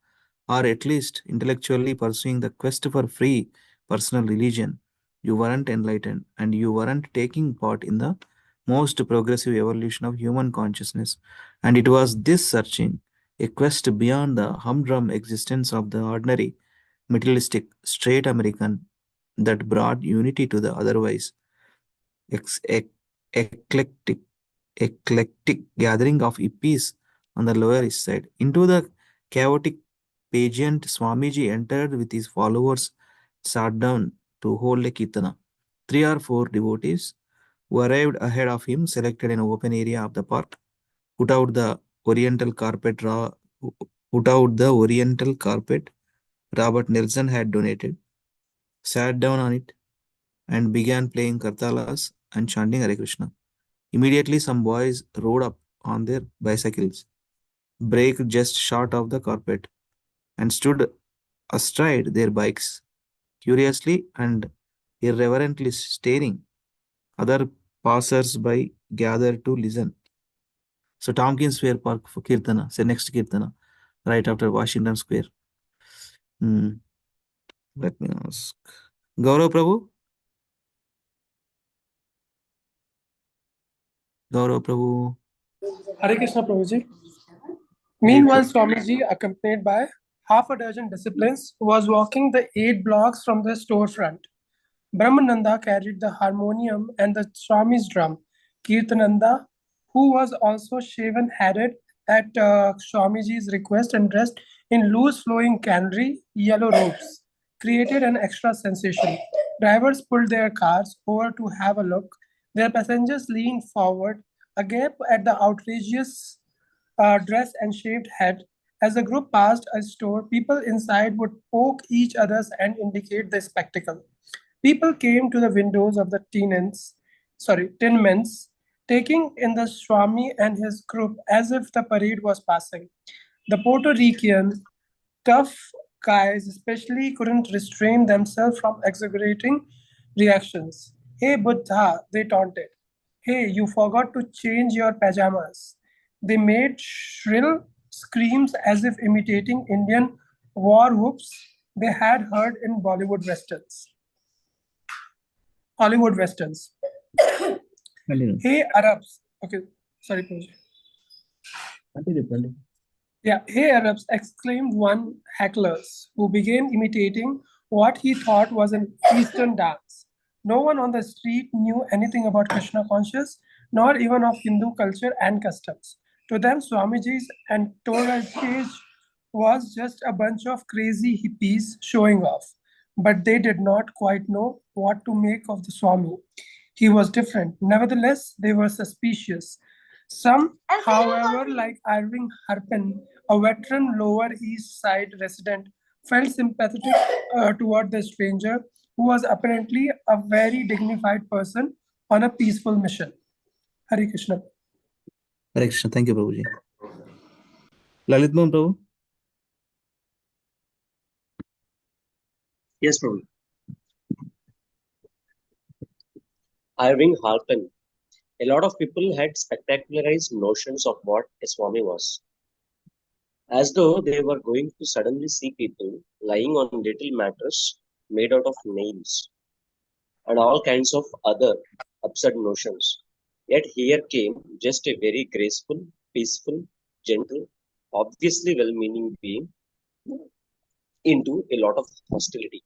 or at least intellectually pursuing the quest for free personal religion, you weren't enlightened and you weren't taking part in the most progressive evolution of human consciousness. And it was this searching, a quest beyond the humdrum existence of the ordinary, materialistic, straight American, that brought unity to the otherwise ex- ec- eclectic eclectic gathering of hippies on the Lower East Side. Into the chaotic pageant, Swamiji entered with his followers, sat down to hold a kirtana. 3 or 4 devotees who arrived ahead of him selected an open area of the park, put out the oriental carpet Robert Nelson had donated, sat down on it, and began playing kartalas and chanting Hare Krishna. Immediately, some boys rode up on their bicycles, braked just short of the carpet, and stood astride their bikes, curiously and irreverently staring. Other passers-by gathered to listen. So Tompkins Square Park for Kirtana, say next Kirtana, right after Washington Square. Let me ask. Gaurav Prabhu? Gaurav Prabhu. Hare Krishna Prabhuji. Meanwhile, Swamiji, accompanied by half a dozen disciples, was walking the 8 blocks from the storefront. Brahmananda carried the harmonium and the Swami's drum. Kirtananda, who was also shaven-headed at Swamiji's request and dressed in loose flowing canary yellow robes, created an extra sensation. Drivers pulled their cars over to have a look. Their passengers leaned forward, agape at the outrageous dress and shaved head. As the group passed a store, people inside would poke each other's and indicate the spectacle. People came to the windows of the tenements, taking in the Swami and his group as if the parade was passing. The Puerto Rican tough guys especially couldn't restrain themselves from exaggerating reactions. Hey Buddha, they taunted. Hey, you forgot to change your pajamas. They made shrill screams as if imitating Indian war whoops they had heard in Hollywood westerns. Continue. Hey Arabs. Okay, sorry, Pooja. Continue. Yeah, hey Arabs, exclaimed one hecklers who began imitating what he thought was an Eastern dance. No one on the street knew anything about Krishna conscious, nor even of Hindu culture and customs. To them, Swamiji's entourage was just a bunch of crazy hippies showing off. But they did not quite know what to make of the Swami. He was different. Nevertheless, they were suspicious. Some, however, like Irving Harpen, a veteran Lower East Side resident, felt sympathetic toward the stranger, who was apparently a very dignified person on a peaceful mission. Hare Krishna. Hare Krishna. Thank you, Prabhuji. Lalit Mohan Prabhu. Yes, Prabhu. Irving Harpen. A lot of people had spectacularized notions of what a Swami was, as though they were going to suddenly see people lying on little matters made out of nails and all kinds of other absurd notions. Yet here came just a very graceful, peaceful, gentle, obviously well-meaning being into a lot of hostility.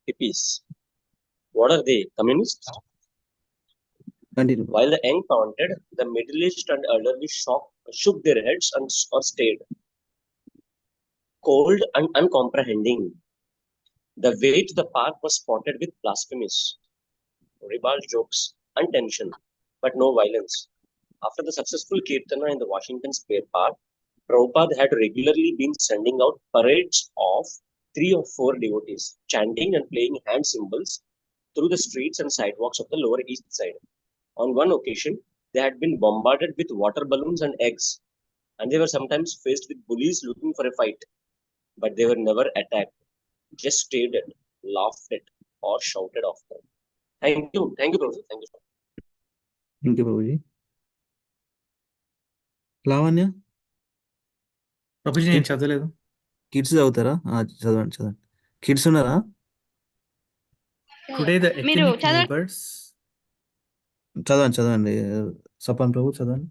Hippies. What are they? Communists? Continue. While the young taunted, the middle-aged and elderly shook their heads or stared, cold and uncomprehending. The way to the park was spotted with blasphemies, ribald jokes, and tension, but no violence. After the successful Kirtana in the Washington Square Park, Prabhupada had regularly been sending out parades of 3 or 4 devotees, chanting and playing hand cymbals through the streets and sidewalks of the Lower East Side. On one occasion, they had been bombarded with water balloons and eggs, and they were sometimes faced with bullies looking for a fight. But they were never attacked, just stared at, laughed at, or shouted after. Thank you, Prabhu. Thank you. Thank you, Prabhuji. Lavanya Prabhuji నేను చదవలేదు. Kids చదువుతారా? చదవండి. Kids ఉన్నారా? Today the మీరు ethnic neighbours. చదవండి. సపన్ ప్రభు చదవండి.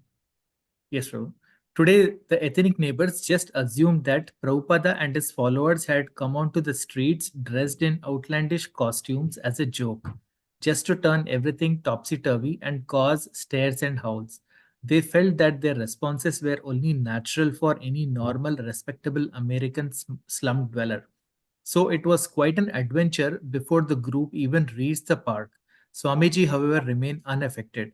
Yes, Prabhu. Today, the ethnic neighbors just assumed that Prabhupada and his followers had come onto the streets dressed in outlandish costumes as a joke, just to turn everything topsy-turvy and cause stares and howls. They felt that their responses were only natural for any normal, respectable American slum dweller. So it was quite an adventure before the group even reached the park. Swamiji, however, remained unaffected.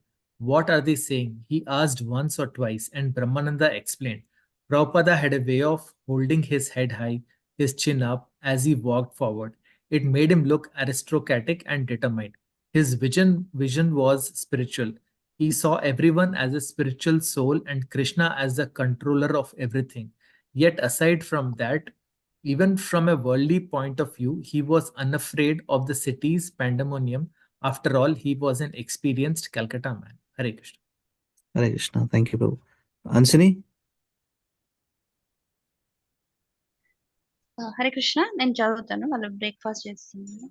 What are they saying? He asked once or twice, and Brahmananda explained. Prabhupada had a way of holding his head high, his chin up, as he walked forward. It made him look aristocratic and determined. His vision was spiritual. He saw everyone as a spiritual soul and Krishna as the controller of everything. Yet aside from that, even from a worldly point of view, he was unafraid of the city's pandemonium. After all, he was an experienced Calcutta man. Hare Krishna. Hare Krishna. Thank you, Prabhu. Ansini? Hare Krishna, నేను చదువుతాను. వాళ్ళు breakfast చేస్తున్నాను.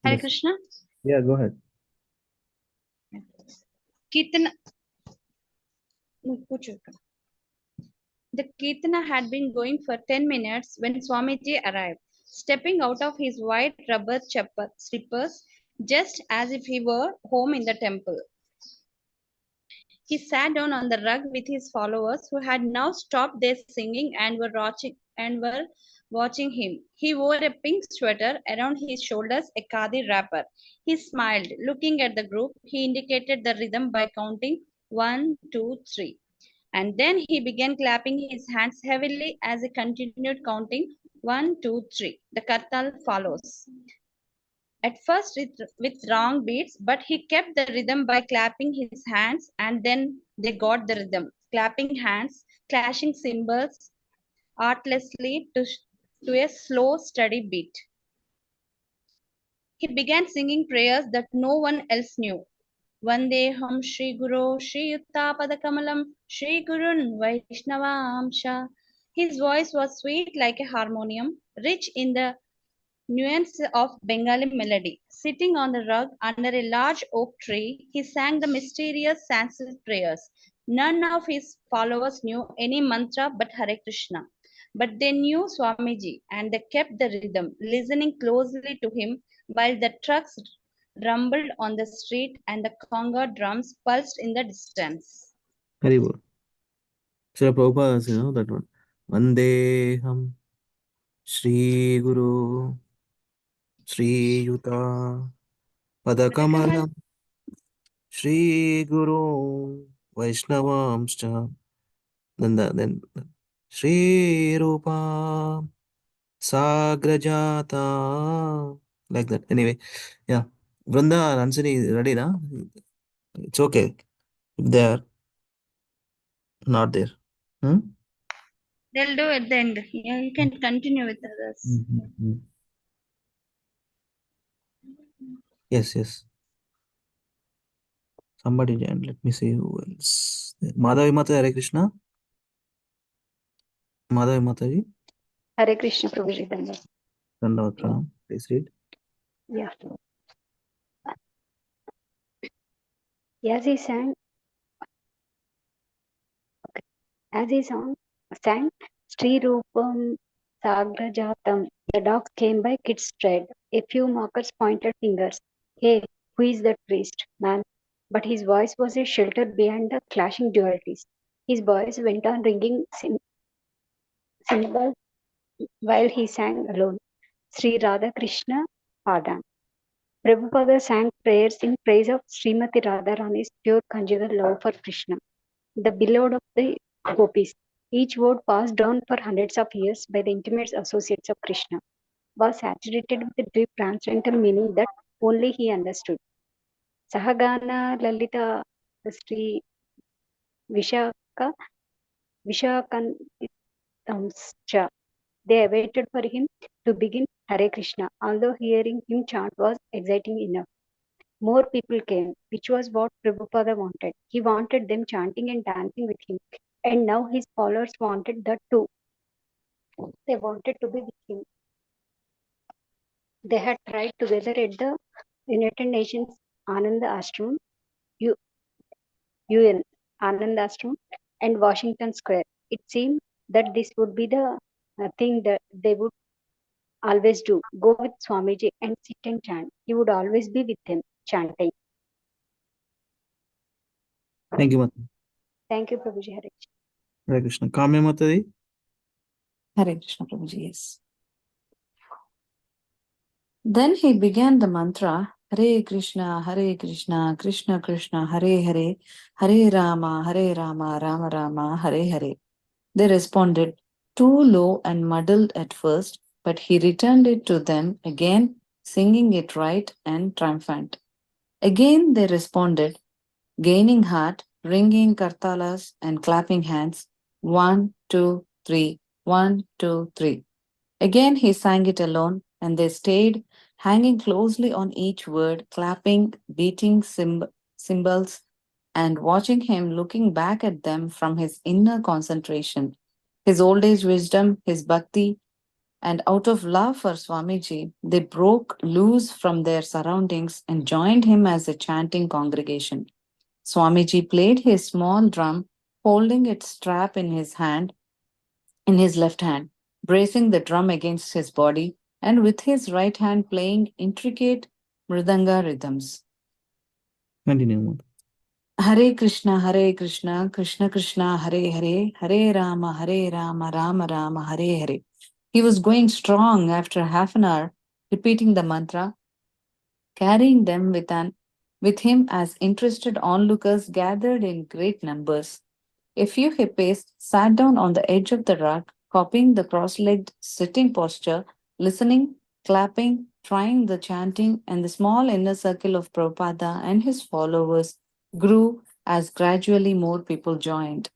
Hare Krishna. Yeah, go ahead. Kirtana. The Kirtana had been going for 10 minutes when Swamiji arrived, stepping out of his white rubber slippers just as if he were home in the temple. He sat down on the rug with his followers, who had now stopped their singing and were watching him. He wore a pink sweater, around his shoulders a khadi wrapper. He smiled. Looking at the group, he indicated the rhythm by counting 1, 2, 3. And then he began clapping his hands heavily as he continued counting 1, 2, 3. The kartal follows. At first with wrong beats, but he kept the rhythm by clapping his hands, and then they got the rhythm. Clapping hands, clashing cymbals artlessly to a slow, steady beat. He began singing prayers that no one else knew. Vandeham Shri Guru Shri Yuttapadakkamalam Shri Gurun Vaishnavamsha. His voice was sweet like a harmonium, rich in the nuance of Bengali melody. Sitting on the rug under a large oak tree, he sang the mysterious Sanskrit prayers. None of his followers knew any mantra but Hare Krishna. But they knew Swamiji and they kept the rhythm, listening closely to him while the trucks rumbled on the street and the conga drums pulsed in the distance. Very good. So Prabhupada, that one. Vandeham Shri Guru Shri Yuta Padakamalam Shri Guru Vaishnavamscha. Then Shri Rupa Sagrajata. Like that. Anyway, yeah. Vrunda, answer is ready, na? It's okay. If they are not there. Hmm? They'll do at the end. Yeah, you can continue with others. Yes, yes. Somebody joined. Let me see who else. Madhavi Mata, Hare Krishna. Madhavi Mataji. Hare Krishna Prabhuji. Dandavat Pranam. Please read. Yeah. As he sang, sang Sri Rupam Sagrajatam, the dogs came by kids straight. A few mockers pointed fingers. Hey, who is that priest, man? But his voice was a shelter behind the clashing dualities. His voice went on ringing cymbals while he sang alone. Sri Radha Krishna Padam. Prabhupada sang prayers in praise of Srimati Radharani's pure conjugal love for Krishna, the beloved of the gopis. Each word passed down for hundreds of years by the intimate associates of Krishna was saturated with a deep transcendental meaning that only he understood. Sahagana Lalita Sri Vishakantamscha. They awaited for him to begin Hare Krishna, although hearing him chant was exciting enough. More people came, which was what Prabhupada wanted. He wanted them chanting and dancing with him. And now his followers wanted that too. They wanted to be with him. They had tried together at the United Nations Ananda Ashram, UN Ananda Ashram, and Washington Square. It seemed that this would be the thing that they would always do. Go with Swamiji and sit and chant. He would always be with them, chanting. Thank you, Mata. Thank you, Prabhuji. Hare Krishna. Hare Krishna. Kamya Mataji. Hare Krishna Prabhuji, yes. Then he began the mantra, Hare Krishna, Krishna Krishna, Hare Hare, Hare Rama, Rama Rama, Hare Hare. They responded, too low and muddled at first, but he returned it to them again, singing it right and triumphant. Again they responded, gaining heart, ringing kartalas and clapping hands. 1, 2, 3, 1, 2, 3. Again he sang it alone, and they stayed, hanging closely on each word, clapping, beating cymbals, and watching him looking back at them from his inner concentration, his old age wisdom, his bhakti, and out of love for Swamiji, they broke loose from their surroundings and joined him as a chanting congregation. Swamiji played his small drum, holding its strap in his left hand, bracing the drum against his body, and with his right hand playing intricate mridanga rhythms. Continue, Mata. Hare Krishna, Krishna Krishna, Hare Hare, Hare Rama, Rama Rama, Hare Hare. He was going strong after half an hour, repeating the mantra, carrying them with him as interested onlookers gathered in great numbers. A few hippies sat down on the edge of the rug, copying the cross-legged sitting posture, listening, clapping, trying the chanting, and the small inner circle of Prabhupada and his followers grew as gradually more people joined.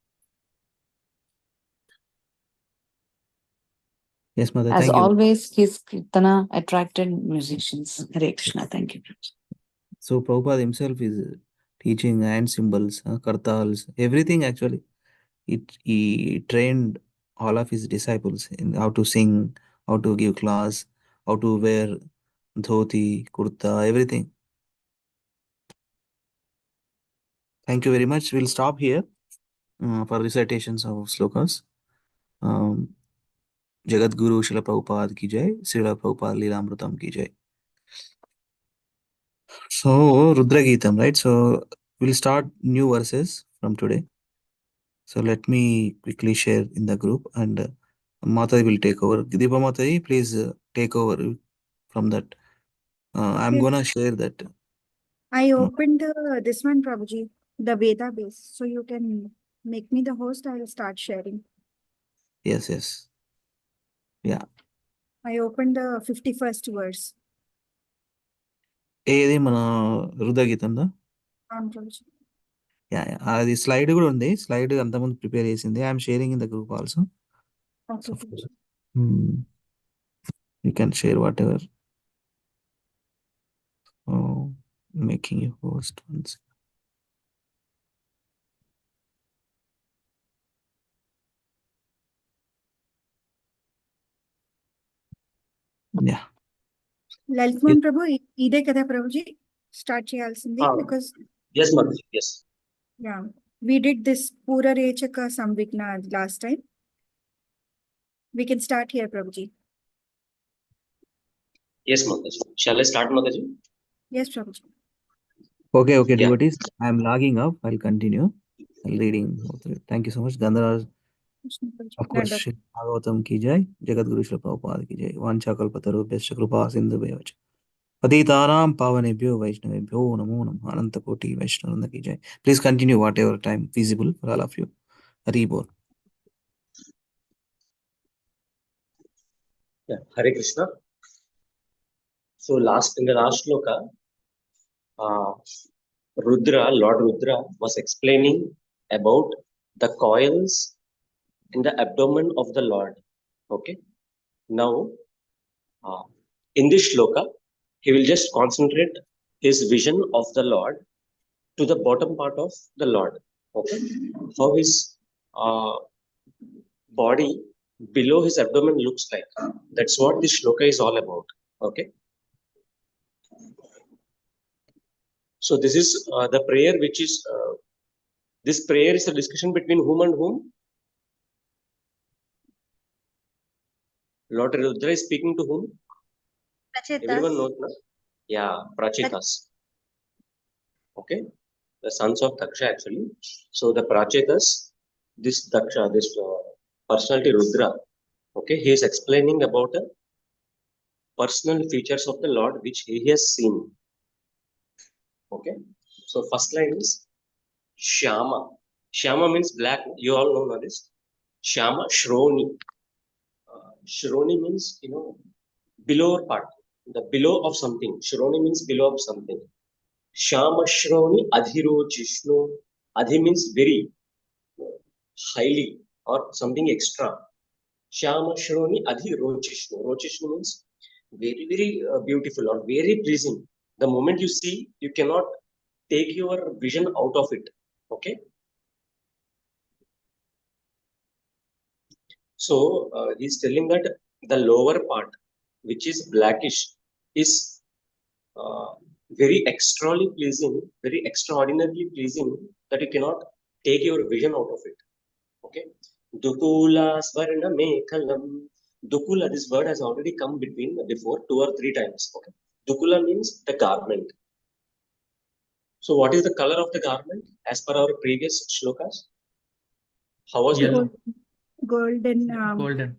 Yes, Mother, As thank you. always, his kirtana attracted musicians. Hare Krishna, thank you. So Prabhupada himself is teaching hand symbols, kartals, everything actually. He trained all of his disciples in how to sing, how to give class, how to wear dhoti, kurta, everything. Thank you very much. We'll stop here for recitations of slokas. Jagat Guru Srila Prabhupada ki jai, Srila Prabhupada Lilamritam ki jai. So RudraGitam, right? So we'll start new verses from today. So let me quickly share in the group, and Mataji will take over. Deepa Mataji, please take over from that. I'm Okay. gonna share that. I opened this one, Prabhuji, the Veda base. So you can make me the host. I will start sharing. Yes, yes. Yeah. I opened the 51st verse. ఏది మన రుద్రగీతందా? అవును Prabhuji. Yeah అది slide కూడా ఉంది. Slide అంతకుముందు prepare చేసింది. I'm sharing in the group also. Okay. You can share whatever. Oh, making you host once. Yeah. Laltman Prabhu, ఇదే కదా Prabhuji? Start చేయాల్సింది because Yes, Mataji. Yes. yeah, we did this Pura Rechaka Samvigna last time. We can start here, Prabhuji. Yes, Mataji. Shall I start, Mataji? Yes, Prabhuji. Okay, Yeah. devotees. I'm logging up. I'll continue. I'll reading. Thank you so much. Gandharaj. Krishna Prabhuji. Of course, Dandavat. Shri Bhagavatam ki jai. Jagat Guru Srila Prabhupada ki jai. Vancha kalpataru bhyascha kripa sindhu bhyavacha. Patitaram pavanebhyo vaishnavebhyo namo namo ananta koti vaishnavanda ki jai. Please continue whatever time feasible for all of you. Hari bol. Yeah. Hare Krishna. So in the last shloka, Lord Rudra was explaining about the coils in the abdomen of the Lord. Okay. Now, in this shloka, he will just concentrate his vision of the Lord to the bottom part of the Lord. Okay. How his body below his abdomen looks like. That's what this shloka is all about. Okay. So this is the prayer which is, this prayer is a discussion between whom and whom? Lord Rudra is speaking to whom? Everyone knows, na? Yeah, Prachetas. Okay, the sons of Daksha actually. So the Prachetas, this Daksha, this personality Rudra, okay, he is explaining about the personal features of the Lord which he has seen. Okay, so first line is Shyama. Shyama means black. You all know this. Shyama, Shroni. Shroni means, below part, the below of something. Shroni means below of something. Shama Shroni Adhiro Jishnu. Adhi means very highly or something extra. Shama Shroni Adhiro Jishnu. Rochishnu means very, very beautiful or very pleasing. The moment you see, you cannot take your vision out of it. Okay. So he's telling that the lower part, which is blackish, is very extraordinarily pleasing that you cannot take your vision out of it. Okay. Dukula Svarna Mekalam. Dukula, this word has already come before 2 or 3 times. Okay. Dukula means the garment. So what is the color of the garment as per our previous shlokas? How was it? Golden. Golden.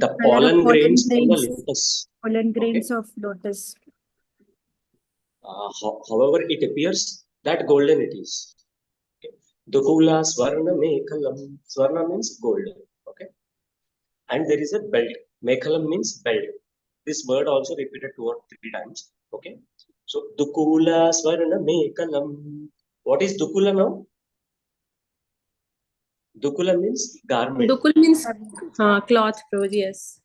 The pollen grains from the lotus. Pollen grains of lotus. However, it appears that golden it is. Okay. Dukula Swarna Mekalam. Swarna means gold. Okay. And there is a belt. Mekalam means belt. This word also repeated 2 or 3 times. Okay. So Dukula Swarna Mekalam. What is Dukula now? Dukula means garment. Dukul means cloth, Prabhuji, yes.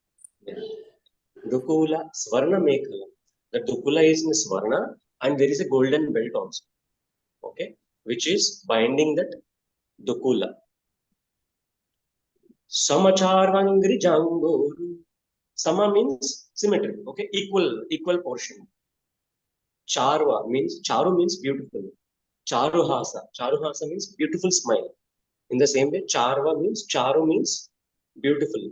Dukula Swarna Mekalam. The Dukula is in Swarna and there is a golden belt also. Okay. Which is binding that Dukula. Samacharvangri Jangoru. Sama means symmetry. Okay. Equal portion. Charva means, Charu means beautiful. Charuhasa. Charuhasa means beautiful smile. In the same way, Charva means, Charu means beautiful.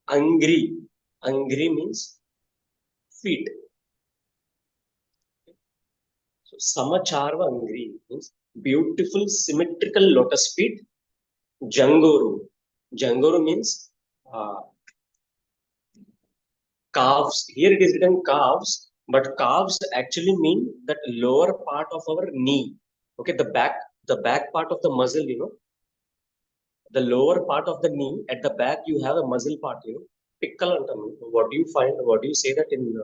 Angri. Angri means feet. So Samacharva Angri means beautiful symmetrical lotus feet. Jangoru. Jangoru means calves. Here it is written calves, but calves actually mean that lower part of our knee. Okay, the back part of the muscle, the lower part of the knee, at the back you have a muscle part, pickle antam. What do you find? What do you say that in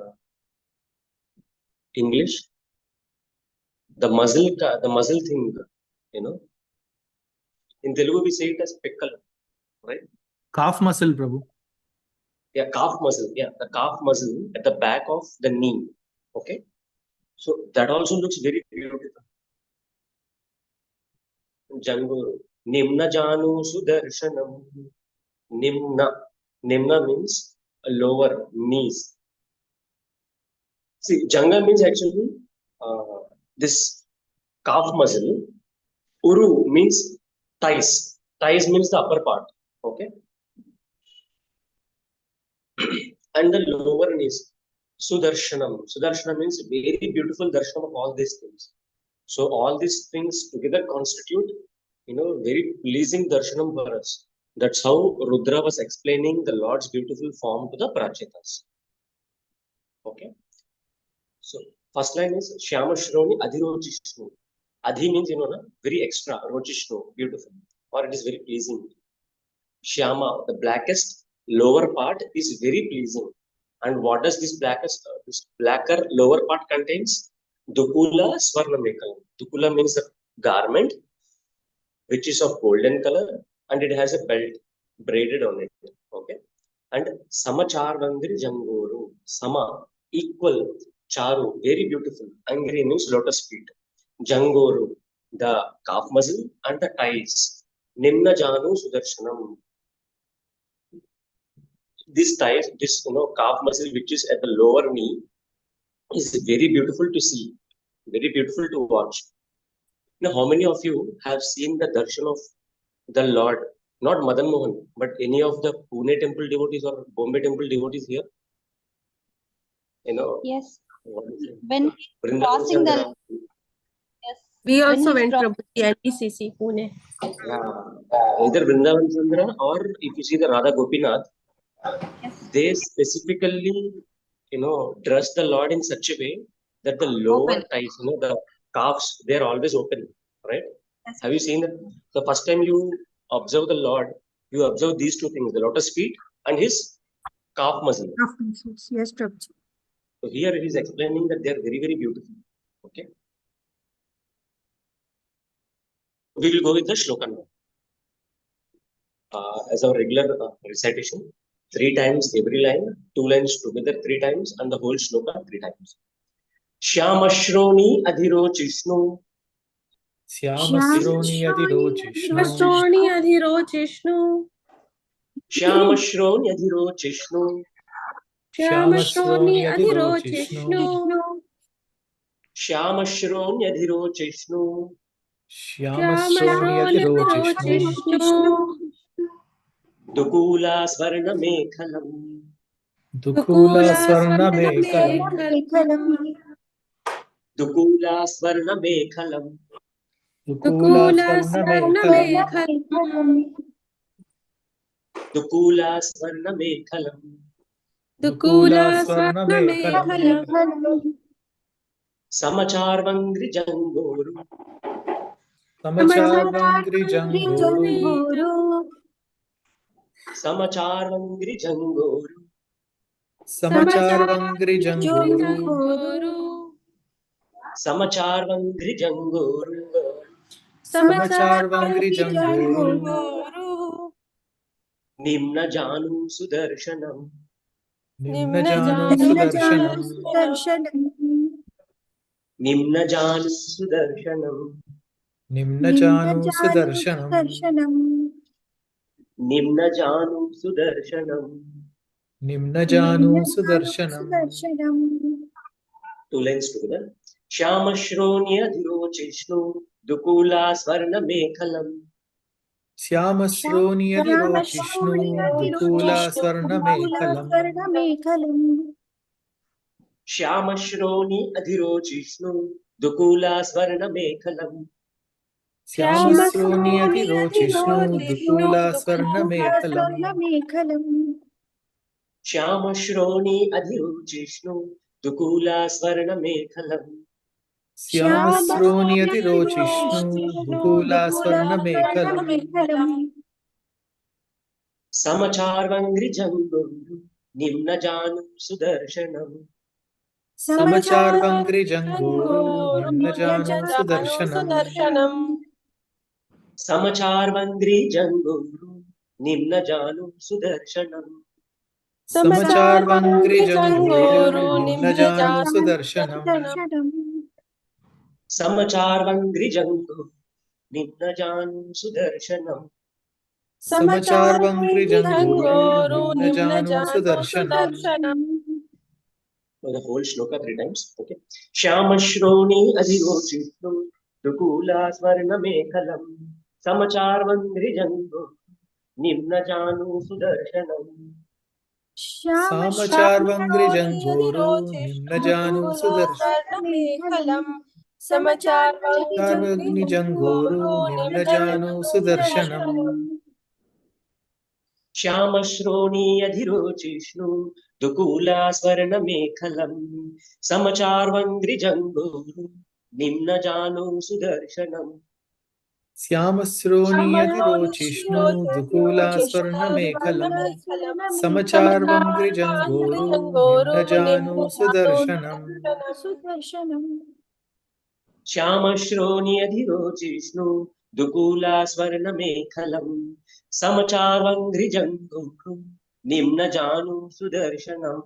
English? The muscle thing, in Telugu we say it as pickle, right? Calf muscle, Prabhu. Yeah, calf muscle. Yeah, the calf muscle at the back of the knee. Okay, so that also looks very beautiful. Jangoru. Nimna Janu Sudarshanam. Nimna means lower knees. See, Janga means actually this calf muscle. Uru means thighs. Thighs means the upper part. Okay. And the lower knees. Sudarshanam. Sudarshanam means very beautiful darshanam of all these things. So all these things together constitute, very pleasing darshanam for us. That's how Rudra was explaining the Lord's beautiful form to the Prachitas. Okay. So first line is Shyamashroni Adhirojishnu. Adhi means, very extra, Rojishnu, beautiful, or it is very pleasing. Shyama, the blackest lower part is very pleasing. And what does this blacker lower part contains? Dukula Swarna Mekalam. Dukula means the garment, which is of golden color, and it has a belt braided on it. Okay. And Samacharvangri Jangoru. Sama, equal. Charu, very beautiful. Angri means lotus feet. Jangoru, the calf muscle and the thighs. Nimna Janu Sudarshanam. This thighs, this calf muscle which is at the lower knee is very beautiful to see, very beautiful to watch. Now, how many of you have seen the darshan of the Lord, not Madan Mohan, but any of the Pune temple devotees or Bombay temple devotees here? Yes. When crossing the yes. We also When went he's to NBCC Pune. Yeah, either Vrindavan Chandra or if you see the Radha Gopinath, they specifically, dress the Lord in such a way that the lower thighs, the calves, they are always open, right? Yes. Have you seen that? The first time you observe the Lord, you observe these two things, the lotus feet and his calf muscle. Yes, Prabhuji. So here he is explaining that they are very, very beautiful. Okay. We will go with the shloka now. As our regular recitation, 3 times every line, 2 lines together 3 times, and the whole shloka 3 times. Shyamashroni Adhirojishnu. Shyamashroni Adhirojishnu. Shyamashroni Adhirojishnu. Shyamashroni Adhirojishnu. Shyamashroni Adhirojishnu. Shyamashroni Adhirojishnu. Dukula Swarna Mekalam. Dukula Swarna Mekalam. Dukula Swarna Mekalam. Dukula Swarna Mekalam. Dukula Swarna Mekalam. Dukula Swarna Mekalam. Samacharvangri Jangoru. Samachar Vangri Janguru. Samachar Vangri Jangoru. Samachar Vangri Janguru. Samachar Vangri Jangoru. Samachar Vangri Janguru. Nimna Janu Sudarshanam. Nimna Janu Sudarshanam. Nimna Janu Sudarshanam. Nimna Janu Sudarshanam. Nimna Janu Sudarshanam. Nimna Janu Sudarshanam. Two lines together. Shyamashronya Dhirojishnu Dukula Swarna Mekhalam. Shyamasroniyadhirojishnu Dukula Swarna Mekhalam. Shyamashronya Dhirojishnu Dukula Swarna Mekhalam. Shyamasroniyadhirojishnu Dukula Swarna Mekhalam. Shyamashronya Dhirojishnu Dukula Swarna Mekhalam. Shyamasroniyadhirojishnu Dukula Swarna Mekhalam. Samachar Vangri Jangoru Nimna Janu Sudarshanam. Samachar Vangri Janguru Nimna Janu Sudarshanam. Samachar Vangri Jangoru Nimna Janu Sudarshanam. Samachar Vangri Janguru Nimna Janu Sudarshanam. Samachar Vangri Jangoru Nimna Janu Sudarshanam. Samachar Vangri Janguru Nimna Janu Sudarshanam. So the whole shloka 3 times. Okay. Shyamashroни Adhirojishnu Dukula Swarna Mekhalam. Samachar Vangri Jangoru Nimna Janu Sudarshanam. Samachar Vangri Janguru Nimna Janu Sudarshanam. Samachar Vangri Janguru Nimna Janu Sudarshanam. Shyamashroни Adhirojishnu Dukula Swarna Mekhalam. Samachar Vangri Jangoru Nimna Janu Sudarshanam. Shyamasroniyadhirojishnu Dukula Swarna Mekhalam. Samachar Vangri Janguru Nimna Janu Sudarshanam. Shyamashro니 Adhirojishnu Dukula Swarna Mekhalam. Samachar Vangri Jangoru Nimna Janu Sudarshanam.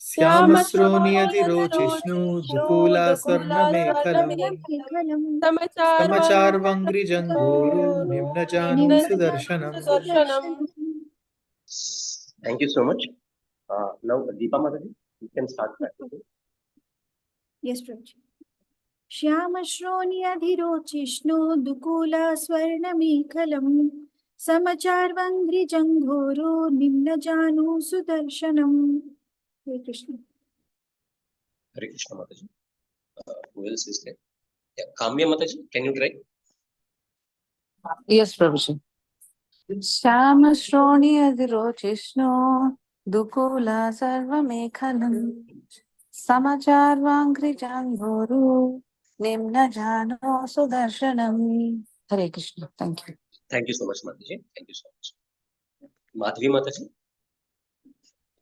Shyamasroniyadhirojishnu Dukula Swarna Mekhalam. Samachar Vangri Janguru Nimna Janu Sudarshanam. Thank you so much. Now, Deepa Madhavi, you can start practicing. Yes, Prabhuji. श्यामश्रोण्यधिरोचिष्णु दुकूला स्वर्णमेखलम् समचार्वङ्घ्रि जङ्घोरो निम्नजानु सुदर्शनम्. Hare Krishna. Hare Krishna Mataji. Who else is there? Yeah, Kamya Mataji, can you try? Yes, Prabhuji. Shyamashroни Adhirojishnu Dukula Sarvamekhalam Samachar Vangri Janguru Nimna Jano Sudarshanam. Hare Krishna. Thank you. Thank you so much, Mataji. Thank you so much. Madhavi Mataji.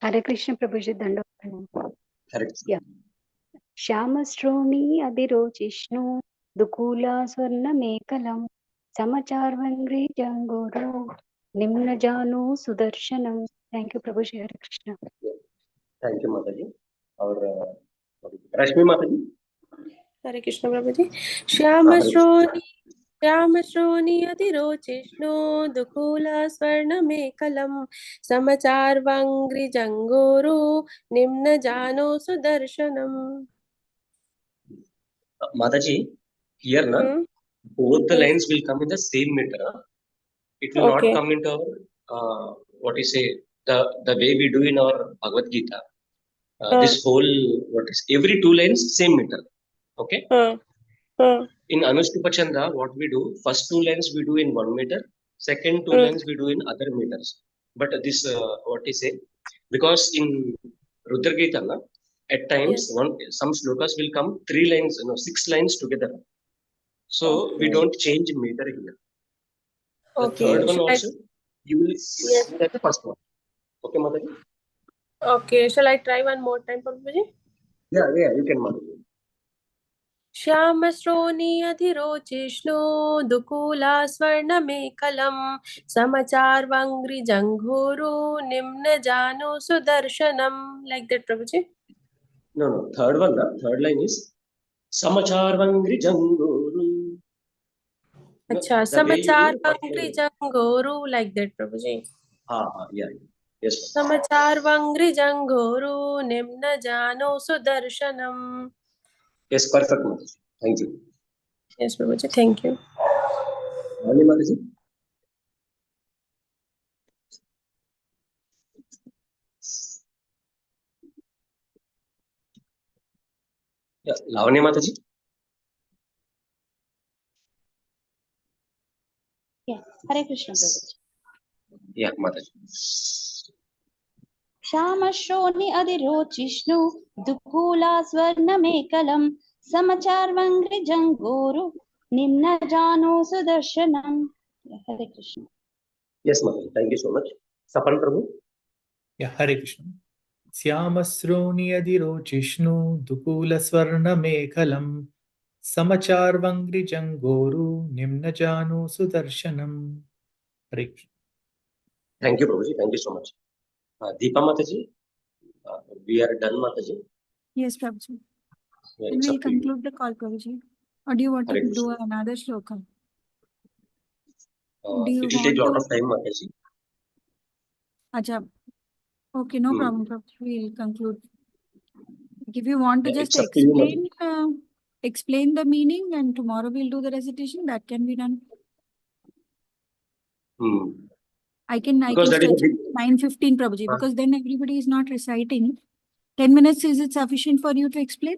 Hare Krishna Prabhuji Dandavatam. Hare Krishna. Yeah. Shyamasroni Adhirojishnu Dukula Swarna Mekalam Samachar Vangri Jangoro Nimna Janu Sudarshanam. Thank you, Prabhuji. Hare Krishna. Thank you, Mataji. Or Rashmi Mataji. Hare Krishna Prabhuji. Shyamasroni Adhirojishnu Dukula Swarna Mekalam Samachar Vangri Jangoro Nimna Jano Sudarshanam. Mataji, here na both the lines will come in the same meter. It will not come into our, what you say, the way we do in our Bhagavad Gita. This whole, every 2 lines, same meter. Okay? In Anustupa Chanda, what we do, first 2 lines we do in 1 meter, second 2 lines we do in other meters. But this, what you say, because in RudraGita, at times, some shlokas will come 3 lines, 6 lines together. So we don't change meter here. The Okay. third one Shall I- also, you will see that the first one. Okay, Mataji? Okay, shall I try one more time, Prabhuji? Yeah, you can, Mataji. श्यामश्रोणीयधिरोचिष्णो दुकूला स्वर्णमेखलम् समचार्वङ्घ्रिजङ्घोरो निम्नजानो सुदर्शनम्. Like that, Prabhuji? No, third one, third line is Samacharvangri Janguru. Acha, samacharvङ्घ्रिजङ्घोरो, like that, Prabhuji? Yeah. Yes. समचार्वङ्घ्रिजङ्घोरो निम्नजानो सुदर्शनम्. Yes, perfect, Mataji. Thank you. Yes, Prabhuji, thank you. Lavani Mataji? Yeah, Lavani Mataji? Yes, Hare Krishna, Prabhuji. Yeah, Mataji. श्यामश्रोणि अधिरोचिष्णु दुकूला स्वर्णमेकलम् समचार्वङ्घ्रिजङ्घोरु निम्नजानो सुदर्शनम्. Hare Krishna. Yes, Mataji. Thank you so much. Sapan Prabhu? Yeah, Hare Krishna. Syamasroniyadirochisnu dukulasvarnamekalam samacharvangrijangoru nimnajanu sudarshanam. Hare Krishna. Thank you, Prabhuji. Thank you so much. Deepa Mataji? We are done, Mataji. Yes, Prabhuji. Yeah, Can it's we up to you. conclude the call, Prabhuji? Or do you want Hare to do Krishna. another shloka? Do It you will take a want lot to? of time, Mataji. Acha. Okay, no problem, Prabhuji. We'll conclude. If you want to Yeah, just it's up to you, explain the meaning, and tomorrow we'll do the recitation, that can be done. I can Because that is a stretch big. it to 9:15, Prabhuji, because then everybody is not reciting. 10 minutes, is it sufficient for you to explain?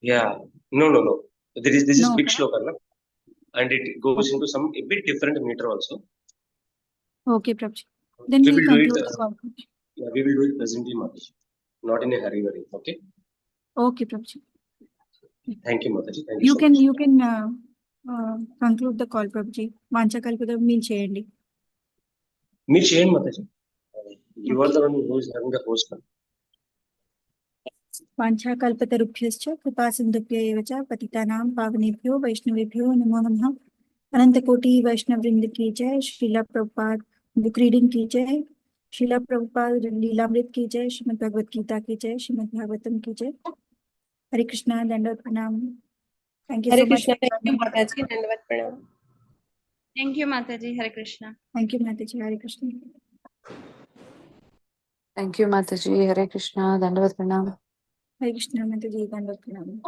Yeah. No. This is No, big correct? shloka, na? And it goes into some a bit different meter also. Okay, Prabhuji. Then We we'll will do conclude it. the call. Yeah, we will do it presently, Mataji. Not in a hurry. Okay. Okay, Prabhuji. Thank you, Mataji. Thank you so much. You can conclude the call, Prabhuji. Vanchakalpada mean cheyandi. Me chain, Mataji. You are the one who is having the host. वाञ्छाकल्पतरुभ्यश्च कृपासिन्धुभ्य एव च पतितानां पावनेभ्यो वैष्णवेभ्यो नमो नमः। अनंतकोटि वैष्णववृंद की जय। Srila Prabhupada book reading की जय। श्रीला प्रभुपाद लीलामृत की जय। श्रीमद् भगवत गीता की जय। श्रीमद् भागवतम की जय। हरे कृष्णा, दंडवत प्रणाम। Thank you Hare so much. Krishna, thank you, Mataji. Dandavat pranam. Thank you, Mataji. Hare Krishna. Thank you माताजी। हरे Krishna. Thank you, Mataji. Hare Krishna. Dandavat Pranam. हरे कृष्णा माताजी, दंडवत प्रणाम।